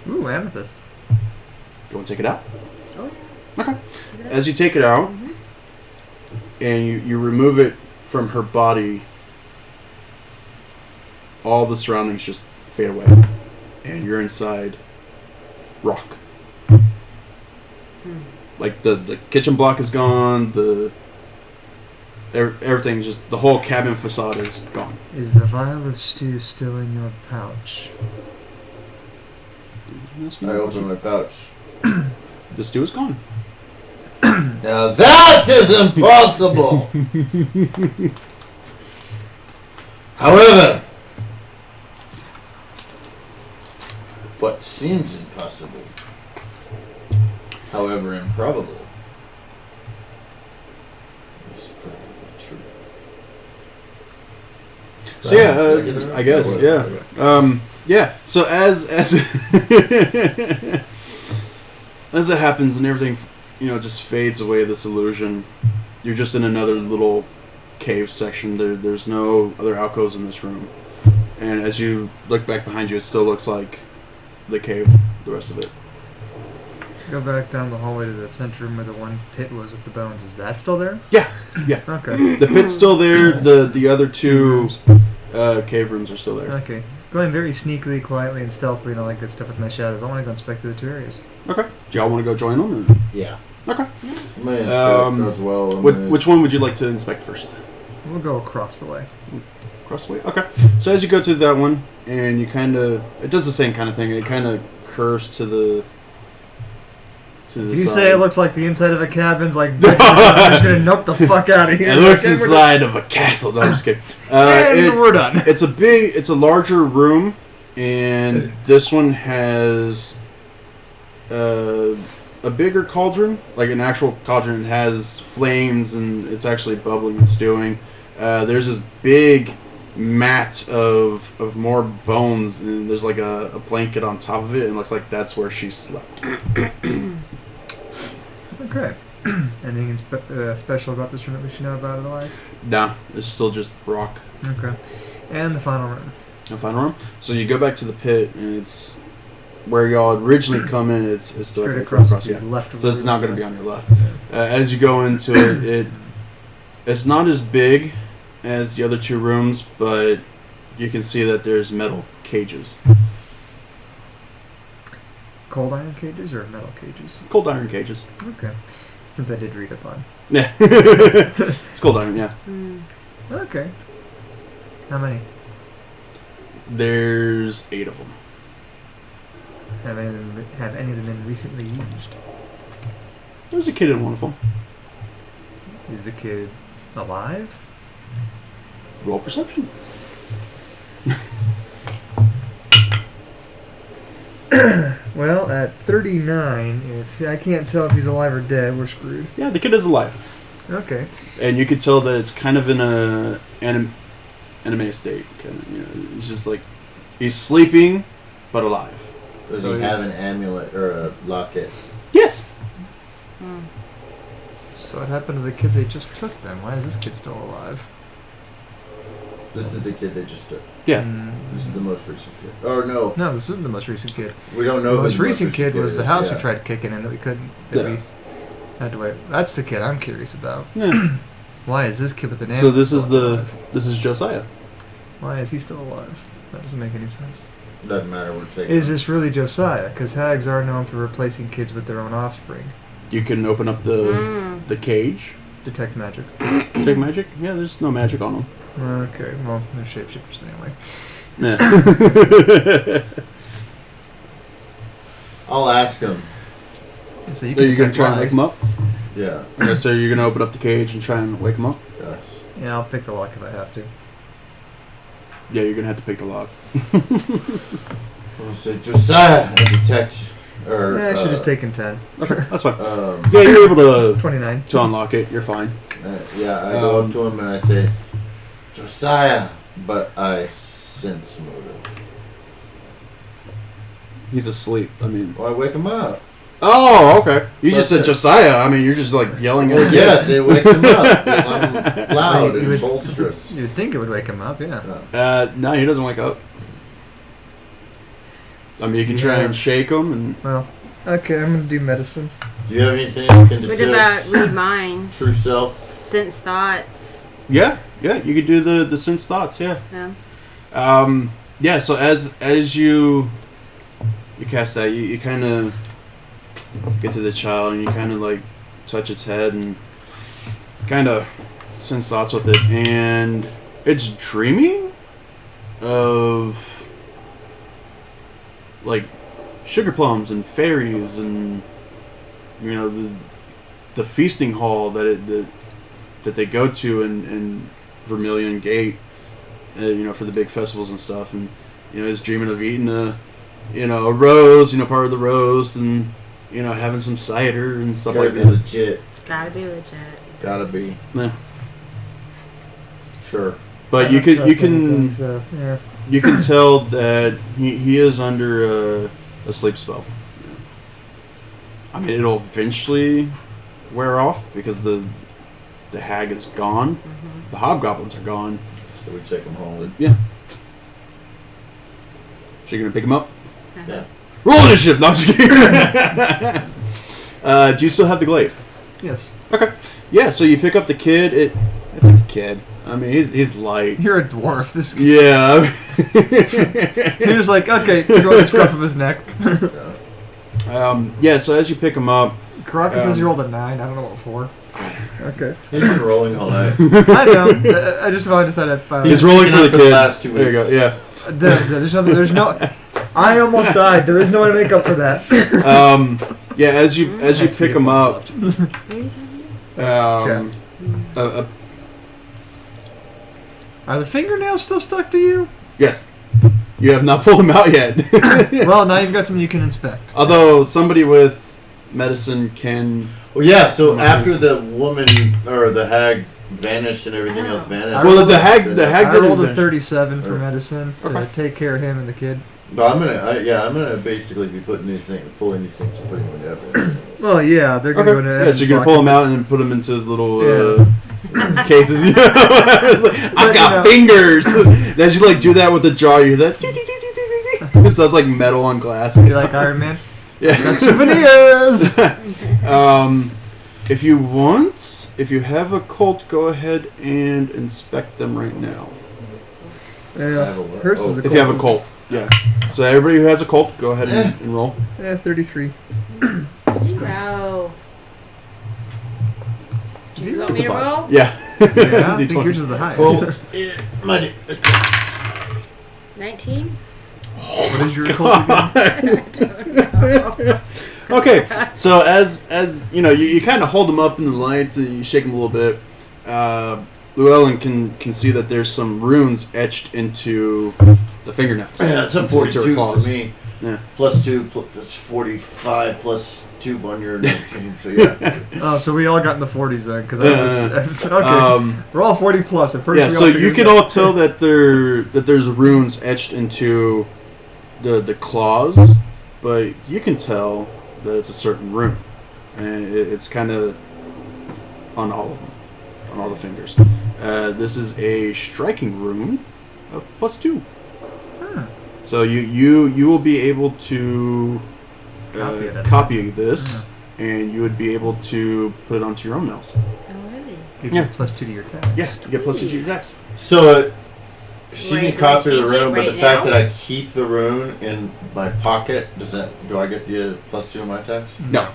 Ooh, amethyst. You want to take it out? Oh, Okay. As you take it out, and you remove it from her body, all the surroundings just fade away, and you're inside rock. Like the kitchen block is gone, everything, just the whole cabin facade is gone. Is the vial of stew still in your pouch? I open my pouch. The stew is gone. Now that is impossible. However, what seems impossible, however improbable, is probably true. So yeah, I guess yeah. So as as it happens and everything, just fades away. This illusion, you're just in another little cave section. There's no other alcoves in this room, and as you look back behind you, it still looks like the cave. The rest of it. Go back down the hallway to the center room where the one pit was with the bones. Is that still there? Yeah. Okay. The pit's still there. The other 2 cave rooms are still there. Okay. Going very sneakily, quietly, and stealthily, and all that good stuff with my shadows. I want to go inspect the two areas. Okay. Do y'all want to go join them? Or? Yeah. Okay. I'm gonna inspect as well. Which one would you like to inspect first? We'll go across the way. Across the way? Okay. So as you go through that one, and you kind of... It does the same kind of thing. It kind of curves to the... If you say it looks like the inside of a cabin's like... I'm just going to nope the fuck out of here. It looks inside of a castle. No, I'm just kidding. And we're done. It's a larger room, and this one has a bigger cauldron, like an actual cauldron. It has flames, and it's actually bubbling and stewing. There's this big mat of more bones, and there's like a blanket on top of it, and it looks like that's where she slept. Okay. Anything special about this room that we should know about otherwise? Nah, it's still just rock. Okay. And the final room. The final room. So you go back to the pit, and it's where y'all originally come in. It's directly across. Yeah. Left. So it's not going to be on your left. As you go into it's not as big as the other two rooms, but you can see that there's metal cages. Cold iron cages or metal cages? Cold iron cages. Okay. Since I did read up on. Yeah. It's cold iron, yeah. Okay. How many? There's 8 of them. Have any of them been recently used? There's a kid in one of them. Is the kid alive? Roll perception. Well, at 39, if I can't tell if he's alive or dead, we're screwed. Yeah, the kid is alive. Okay. And you could tell that it's kind of in a anime state. Kind of, it's just like he's sleeping, but alive. Does he have an amulet or a locket? Yes. So what happened to the kid they just took then? Why is this kid still alive? This is the kid they just took. Yeah. This is the most recent kid. Oh, no. No, this isn't the most recent kid. We don't know The most recent kid was the house we yeah. tried kicking in that we couldn't. That we had to wait. That's the kid I'm curious about. Yeah. Why is this kid with an So amulet this is still alive? this is Josiah. Why is he still alive? That doesn't make any sense. Doesn't matter. We're taking Is this really Josiah? Because hags are known for replacing kids with their own offspring. You can open up the cage. Detect magic. Take magic? Yeah, there's no magic on them. Okay, well, they're shapeshifters anyway. Yeah. I'll ask him. So you Are you going detect to try and wake lies. him up? Yeah. Okay, so you're going to open up the cage and try and wake him up? Yes. Yeah, I'll pick the lock if I have to. Yeah, you're going to have to pick the lock. I'll say Josiah and detect. Or, Yeah, I should have just taken 10. Okay, that's fine. Um, Yeah, you're able to 29. unlock it. You're fine. yeah, I go up to him and I say, Josiah, but I sense motive. He's asleep. I mean... Well, I wake him up. Oh, okay. You So just said that's it. Josiah. I mean, you're just like yelling at Well, him. yes, it wakes him up because I'm loud You and would- bolsterous. You'd think it would wake him up, yeah. No, he doesn't wake up. I mean, you can try and shake him and... Well, okay, I'm going to do medicine. Do you have anything you can What detect? about read minds? True self? Sense thoughts. Yeah, you could do the sense thoughts, yeah. Yeah. So as you cast that, you kind of get to the child and you kind of like touch its head and kind of sense thoughts with it, and it's dreaming of like sugar plums and fairies and the feasting hall that they go to in Vermilion Gate, for the big festivals and stuff, and is dreaming of eating a rose, part of the roast, and having some cider and stuff Gotta like be that. legit. Gotta be legit. Gotta be. Yeah. Sure. But I you don't can trust anything, so, yeah. you can tell that he is under a sleep spell. I mean, it'll eventually wear off because the hag is gone. Mm-hmm. The hobgoblins are gone. So we take him home. Yeah. So you're gonna pick him up? Yeah. Roll initiative! No, I'm just kidding. Do you still have the glaive? Yes. Okay. Yeah, so you pick up the kid. It's a kid. I mean, he's light. You're a dwarf. This. Yeah. You're just like, okay, go to the scruff of his neck. Yeah, so as you pick him up... Caracas says you rolled a 9. I don't know what for. Okay. He's been rolling all night. I know. I just decided I'd He's rolling for the kid. last 2 weeks. There you go, yeah. There's no... I almost died. There is no way to make up for that. Yeah, as you pick him up... Are the fingernails still stuck to you? Yes. You have not pulled them out yet. Well, now you've got something you can inspect. Although somebody with medicine can... Well, yeah, so after the woman, or the hag vanished and everything else vanished... Well, the hag I rolled a didn't 37 for medicine to take care of him and the kid. No, I'm gonna basically be pulling these things and putting them into evidence. Well, yeah, they're gonna go into evidence. So you're gonna pull him out and put him into his little cases. You know? It's like, I got fingers. As you do that with the jar, you hear that. It sounds like metal on glass. You're like Iron Man. Yeah. Got souvenirs. If you want, if you have a cult, go ahead and inspect them right now. Yeah. Hers is a cult. If you have a cult. Yeah. So everybody who has a cult, go ahead and roll. Yeah, 33. 0. Do you want me to roll? Yeah. Yeah, I think yours is the highest. 19? What is your cult again? Okay, so as you know, you kind of hold him up in the light, and you shake him a little bit. Llewellyn can see that there's some runes etched into the fingernails. Yeah, that's a 42 for me. Yeah. Plus 2, that's 45, plus 2 on your 19, so yeah. Oh, so we all got in the 40s then, because okay, we're all 40 plus. Yeah, so you can all tell that there's runes etched into the claws, but you can tell that it's a certain rune, and it's kind of on all of them, on all the fingers. This is a striking rune of plus 2. So you will be able to copy this, and you would be able to put it onto your own nails. Oh, really? Gives you plus 2 to your tax. Yes, you get plus 2 to your tax. So she can copy the change it rune, but right the fact now? that I keep the rune in my pocket, do I get the plus 2 in my tax? No.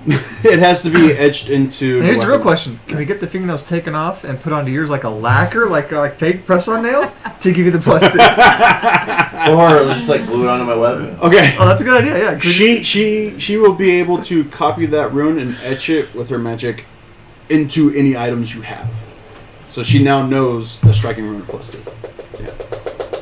It has to be etched into. Here's the real question: can we get the fingernails taken off and put onto yours like a lacquer, like fake press-on nails, to give you the plus 2? Or just glue it onto my weapon. Okay. Oh, that's a good idea. Yeah. She will be able to copy that rune and etch it with her magic into any items you have. So she now knows a striking rune of plus 2. Yeah.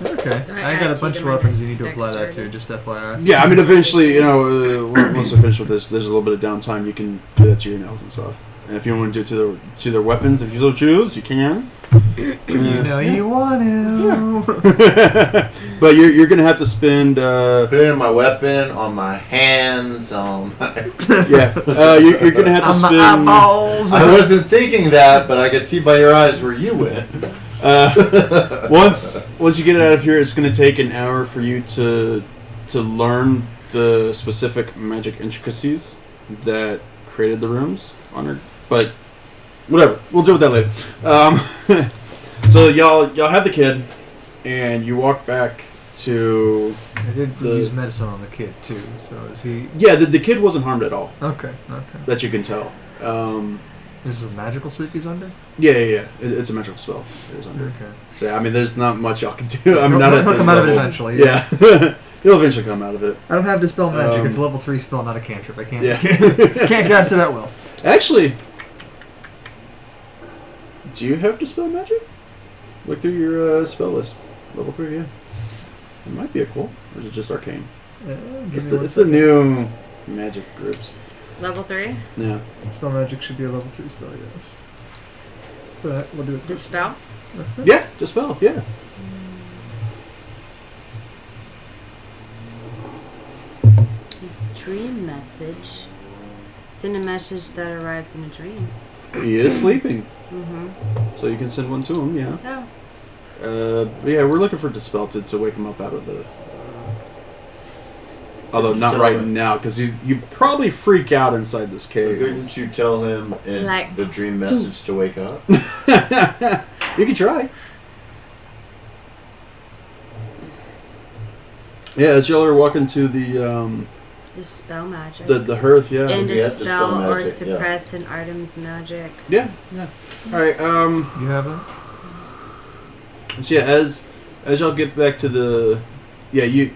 Okay. So I got a bunch of weapons you need to apply that to, just FYI. Yeah, I mean, eventually, once we finish with this, there's a little bit of downtime. You can do that to your nails and stuff. And if you want to do it to their weapons, if you so choose, you can. You know you want to. Yeah. But you're going to have to spend... Put it in my weapon, on my hands, on my... Yeah. You're going to have to on spend... my eyeballs. I wasn't thinking that, but I could see by your eyes where you went. Once you get it out of here, it's going to take an hour for you to learn the specific magic intricacies that created the runes on her. But whatever, we'll deal with that later. So y'all have the kid, and you walk back to. I did use medicine on the kid too. So is he? Yeah, the kid wasn't harmed at all. Okay. That you can tell. This is a magical sleep he's under? Yeah. It's a magical spell. It's under. Okay. So I mean, there's not much y'all can do. I mean, not at He'll this come out of level. it eventually. Yeah. He'll eventually come out of it. I don't have Dispel Magic. It's a level 3 spell, not a cantrip. I can't. Yeah. Can't cast it at will. Actually, do you have Dispel Magic? Look through your spell list. Level 3, yeah. It might be a cool. Or is it just Arcane? It's the new magic groups. Level 3? Yeah. Dispel Magic should be a level 3 spell, yes. But we'll do it. Dispel? Yeah, Dispel, yeah. Dream message. Send a message that arrives in a dream. He is sleeping. Mm-hmm. So you can send one to him, yeah. Oh. Yeah, we're looking for Dispel to wake him up out of the... Although not right now, because he'd probably freak out inside this cave. Couldn't you tell him in the dream message to wake up? You can try. Yeah, as y'all are walking to the Dispel magic. the hearth, yeah. And Yeah, dispel dispel or magic, suppress an Artem's magic. Yeah. All right. You have it? So yeah, as y'all get back to the, you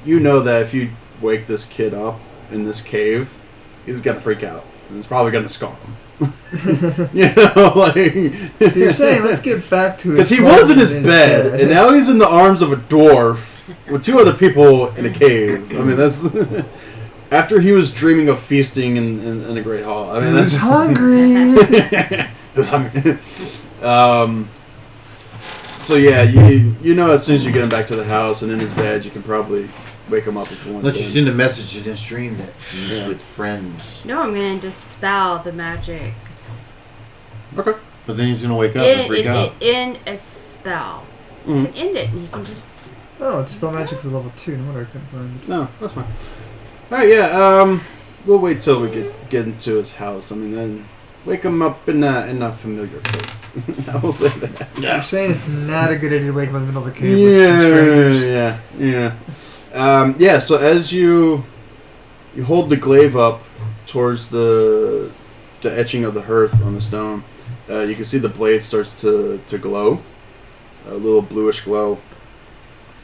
know that if you wake this kid up in this cave, he's gonna freak out and it's probably gonna scar him. You know, like. So you're saying let's get back to Because he was in his bed, and now he's in the arms of a dwarf with two other people in a cave. I mean, that's after he was dreaming of feasting in a great hall. I mean, that's he's hungry. He's hungry. So yeah, you know, as soon as you get him back to the house and in his bed, you can probably wake him up if you want. Unless you send a message in his dream that he's with friends. No, I'm gonna dispel the magic. Okay. But then he's gonna wake up and freak out. In a spell. You can end it, and you can just. Oh, Dispel Magic's a level 2. No wonder I couldn't find it. No, that's fine. All right, yeah. We'll wait till we get into his house. I mean, then wake him up in a familiar place. I will say that. So you're saying it's not a good idea to wake him in the middle of a cave with some strangers? Yeah. So as you hold the glaive up towards the etching of the hearth on the stone, you can see the blade starts to glow, a little bluish glow,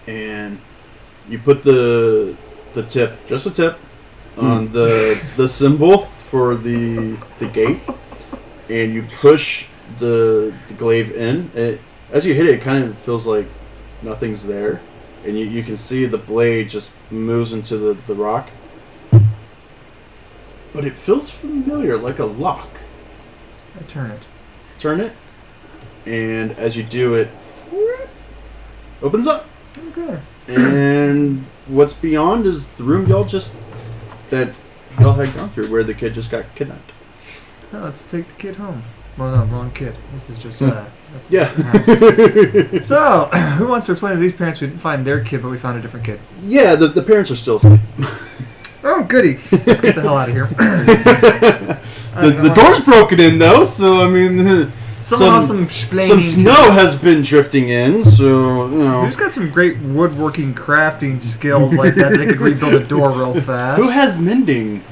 and you put the tip, just a tip, on the symbol for the gate, and you push the glaive in. As you hit it, it kind of feels like nothing's there, and you can see the blade just moves into the rock, but it feels familiar, like a lock. I turn it. And as you do it, opens up. Okay. And what's beyond is the room y'all had gone through, where the kid just got kidnapped. Oh, let's take the kid home. Well, no, wrong kid. This is just Yeah. So, who wants to explain to these parents we didn't find their kid, but we found a different kid? Yeah, the parents are still asleep. Oh, goody. Let's get the hell out of here. The door's broken in, though, so, I mean... Some snow has been drifting in, so, you know... Who's got some great woodworking, crafting skills like that they could rebuild a door real fast? Who has mending?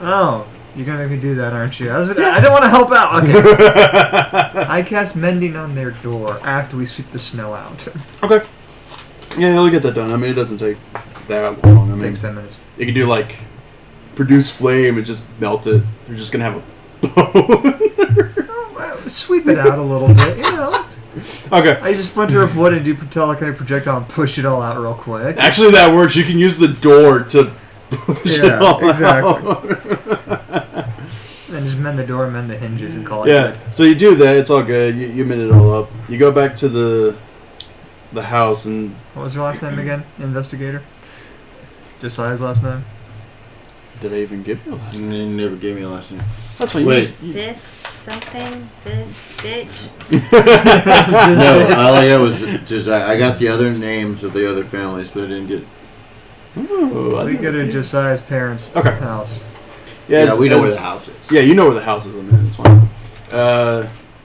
Oh, you're going to make me do that, aren't you? I don't want to help out. Okay. I cast mending on their door after we sweep the snow out. Okay. Yeah, you'll get that done. I mean, it doesn't take that long. I mean, It takes 10 minutes. You can do, like, produce flame and just melt it. You're just going to have a bow. Sweep it out a little bit, you know. Okay. I use a splinter of wood and do telekinetic projectile and push it all out real quick. Actually, that works. You can use the door to push it all exactly. out. And just mend the door, mend the hinges, and call it Yeah. good. So you do that. It's all good. You mend it all up. You go back to the house and... What was her last name again? Investigator? Josiah's last name? Did I even give you a last name? You never gave me a last name. That's fine. Wait. This something, this bitch. No, all I got was just I got the other names of the other families, but I didn't get. Ooh, We go to Josiah's parents' house. Yeah, we know where the house is. Yeah, you know where the house is. I mean, it's fine.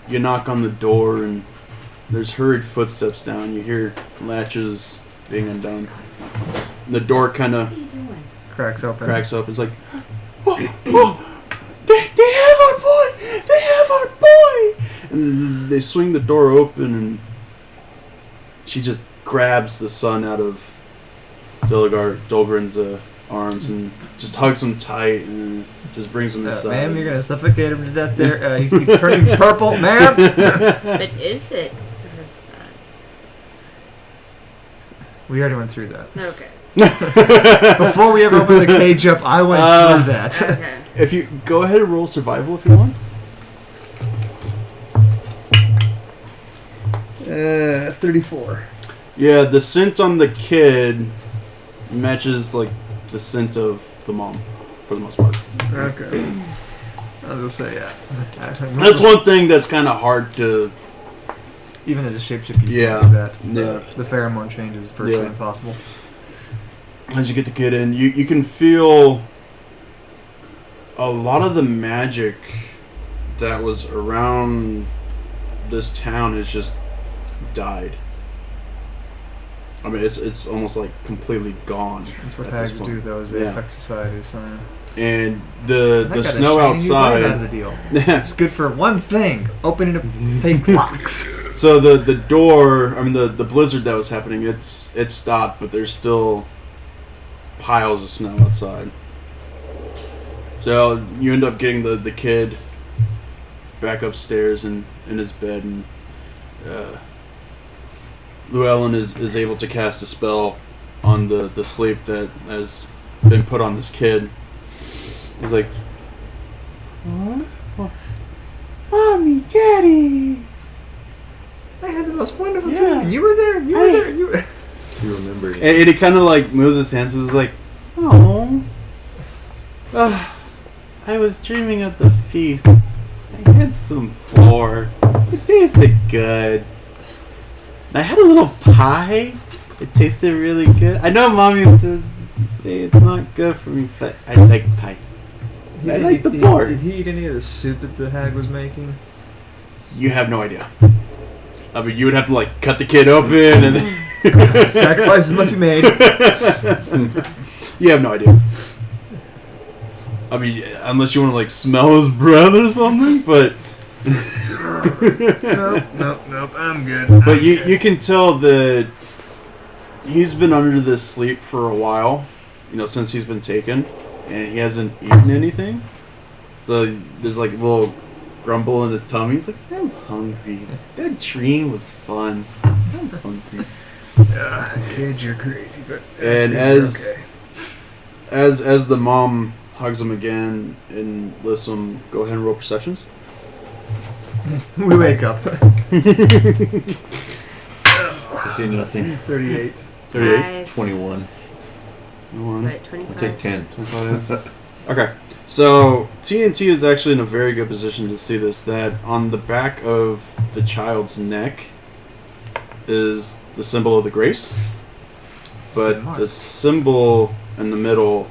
You knock on the door and there's hurried footsteps down. You hear latches being undone. The door kind of Cracks open. It's like, oh, they have our boy! They have our boy! And they swing the door open and she just grabs the son out of Dolgren's arms and just hugs him tight and just brings him inside. Ma'am, you're going to suffocate him to death there. He's turning purple, ma'am. But is it her son? We already went through that. Okay. Before we ever opened the cage up, I went through that. Okay. If you go ahead and roll survival if you want. 34. Yeah, the scent on the kid matches like the scent of the mom for the most part. Okay. I was gonna say That's one thing that's kind of hard to. Even as a shapeshifter, you Yeah. can't do that. Yeah. The pheromone change is virtually impossible. As you get the kid in, you can feel a lot of the magic that was around this town has just died. I mean, it's almost like completely gone. That's what at hags this point. do, though, is they affect society. So And the got snow a shiny new blade out of outside. the deal. It's good for one thing: opening up fake locks. So the door, I mean the blizzard that was happening, it stopped, but there's still piles of snow outside. So you end up getting the kid back upstairs in his bed, and Llewellyn is able to cast a spell on the sleep that has been put on this kid. He's like, "What? Mommy, Daddy." I had the most wonderful Yeah. dream. You were there. You were there. You. You remember it. And he kind of like moves his hands and is like, "Oh, I was dreaming of the feast. I had some boar. It tasted good. I had a little pie. It tasted really good. I know Mommy says say it's not good for me, but I like pie. I like the boar." Did he eat any of the soup that the hag was making? You have no idea. I mean, you would have to like cut the kid open and then Sacrifices must be made. You have no idea. I mean, unless you want to like smell his breath or something, but Nope. I'm good. but you can tell that he's been under this sleep for a while, since he's been taken, and he hasn't eaten anything. So there's like a little grumble in his tummy. He's like, "I'm hungry. That dream was fun. I'm hungry." Kid, you're crazy, but And it's okay. as the mom hugs him again and lets him go ahead and roll perceptions. We wake up. I see nothing. 38. 38. 21. But I'll 25. take 10. 25. Okay. So TNT is actually in a very good position to see this, that on the back of the child's neck is the symbol of the grace, but the symbol in the middle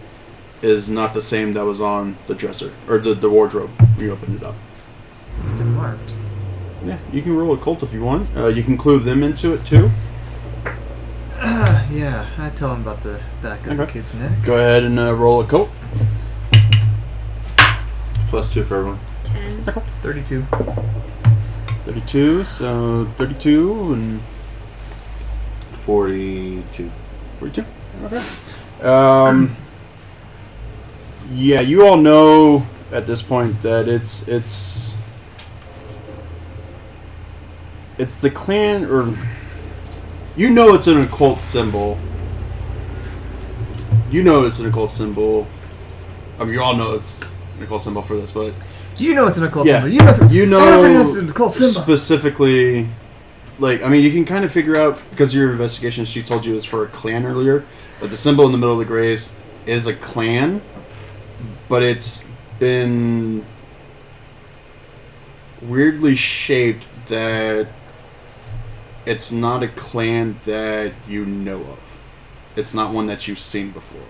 is not the same that was on the dresser, or the wardrobe when you opened it up. Been marked. Yeah, you can roll a cult if you want. You can clue them into it too. Yeah, I tell him about the back of the Okay. kid's neck. Go ahead and roll a cult. +2 for everyone. 10. 32. 32, so 32 and 42. 42. Okay. Yeah, you all know at this point that it's the clan, or it's an occult symbol. You know it's an occult symbol. I mean, you all know it's an occult symbol for this, but You know it's an occult yeah, symbol. You know everybody knows it's an occult symbol. specifically. Like, I mean, you can kind of figure out, because of your investigation, she told you it was for a clan earlier, but the symbol in the middle of the grace is a clan, but it's been weirdly shaped that it's not a clan that you know of. It's not one that you've seen before.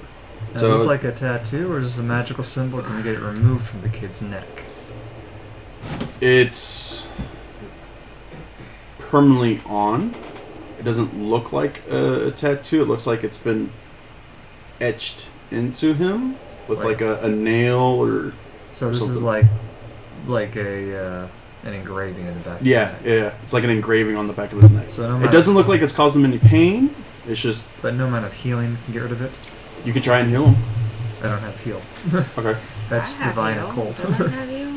Is So this like a tattoo, or is this a magical symbol? Can we get it removed from the kid's neck? it's permanently on. It doesn't look like a tattoo. It looks like it's been etched into him with like a nail or So this is something. like a an engraving in the back. yeah. Of his neck. It's like an engraving on the back of his neck. So no It matter, doesn't look like it's caused him any pain. It's just but no amount of healing can get rid of it. you can try and heal him. I don't have heal. Okay. That's I have divine you. occult. Don't I have you?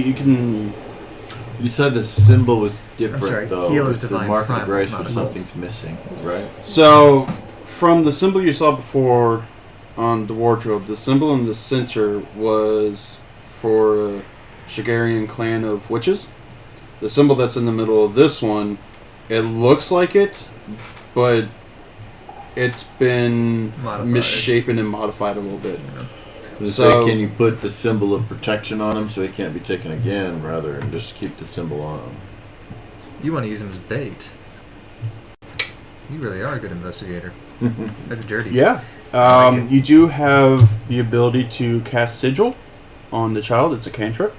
You can. You said the symbol was different, sorry, though. heal is It's the divine mark of primal, grace not where occult. something's missing, right? So, from the symbol you saw before on the wardrobe, the symbol in the center was for a Shigarian clan of witches. The symbol that's in the middle of this one, it looks like it, but it's been Modified. misshapen and modified a little bit. It's So- like, can you put the symbol of protection on him so he can't be taken again, rather than just keep the symbol on him? You want to use him as bait. You really are a good investigator. That's dirty. Yeah. I like it. You do have the ability to cast Sigil on the child. It's a cantrip.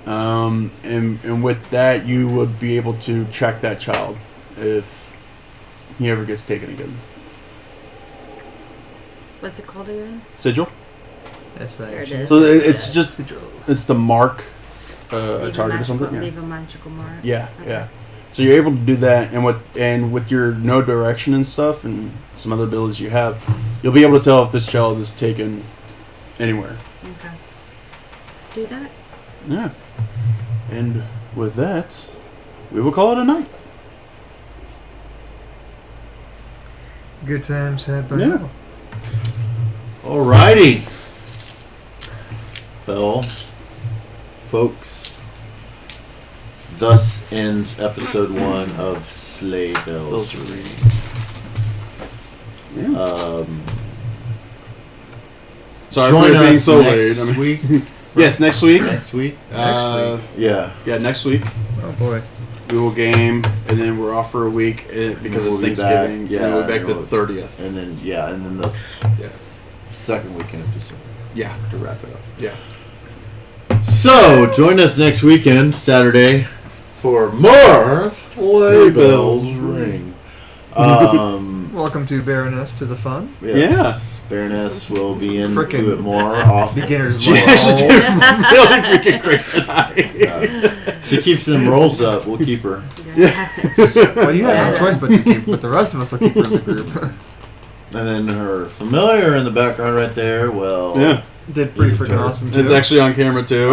And with that, you would be able to track that child if he ever gets taken again. What's it called again? Sigil. There it is. So it's just it's the mark a target or something. Yeah. Leave a magical mark. Yeah, Okay. yeah. So you're able to do that, and with your no direction and stuff, and some other abilities you have, you'll be able to tell if this child is taken anywhere. Okay. Do that. Yeah. And with that, we will call it a night. Good times had by Yeah. all. Alrighty. Well, folks, thus ends episode 1 of Sleigh Bells Ring. Yeah. Sorry Join for being us so next late. week. Yes, next week. Next week. Yeah, Yeah. next week Oh boy. we will game, and then we're off for a week because We'll it's be Thanksgiving. back, yeah, and we'll be back to and the 30th. And then the Yeah, second weekend of December yeah, to wrap it up. yeah. So join us next weekend, Saturday, for more Sleigh Bells Ring. Welcome to Baroness to the fun. Yes, Baroness will be into Frickin' it more often. Beginner's She luck. actually did really freaking great tonight. She keeps them rolls up. We'll keep her. Well, you have no choice but to keep, but the rest of us will keep her in the group. And then her familiar in the background right there. Well, Yeah, Did pretty freaking awesome too. it's actually on camera too.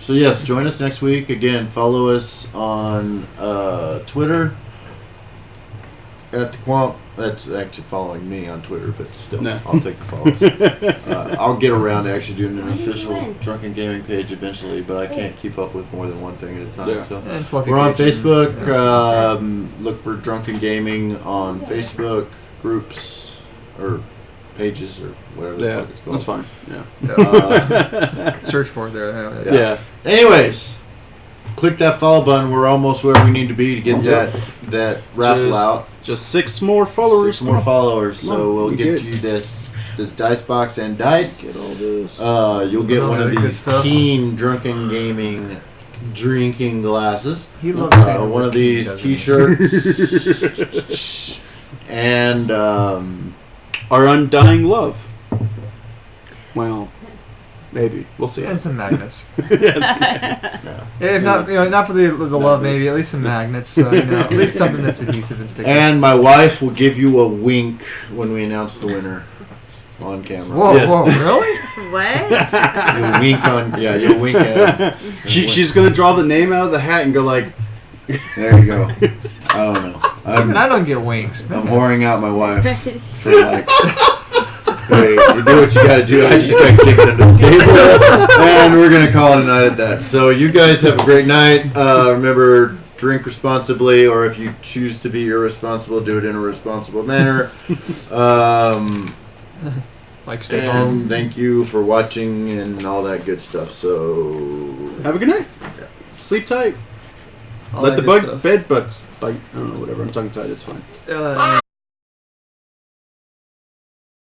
So yes, join us next week. Again, follow us on Twitter at the Quamp. That's actually following me on Twitter, but still, No. I'll take the follows. I'll get around to actually doing an official Drunken Gaming page eventually, but I can't keep up with more than one thing at a time. Yeah. So And Fluffy we're on Cajun. Facebook. Yeah. Look for Drunken Gaming on Facebook groups or pages or whatever the Yeah, fuck it's called. that's fine. Yeah. Search for it there. Yeah. Yeah. Anyways, click that follow button. We're almost where we need to be to get that raffle Just out. Just 6 more followers. 6 more followers, Come on, so we'll we get good. you this dice box and dice. Get all this. You'll get All one of that good these stuff. Keen Drunken Gaming drinking glasses. He loves saying One of he these doesn't. T-shirts. And Our undying love. Well, maybe we'll see. And some magnets. yeah. If not, not for the love, maybe at least some magnets. So, at least something that's adhesive and sticky. And my wife will give you a wink when we announce the winner on camera. Whoa, Yes. whoa, really? What? You'll wink on. Yeah, you'll wink at her. She's gonna draw the name out of the hat and go like, There you go. I don't know. Even I don't get wings. I'm whoring out my wife. So like, hey, you do what you gotta do. I just got kicked under the table, and we're gonna call it a night at that. So you guys have a great night. Remember, drink responsibly, or if you choose to be irresponsible, do it in a responsible manner. Like stay home. And thank you for watching and all that good stuff. So have a good night. Sleep tight. All Let that the good stuff. bed bugs bite. I don't know, whatever. I'm tongue tied. It's fine.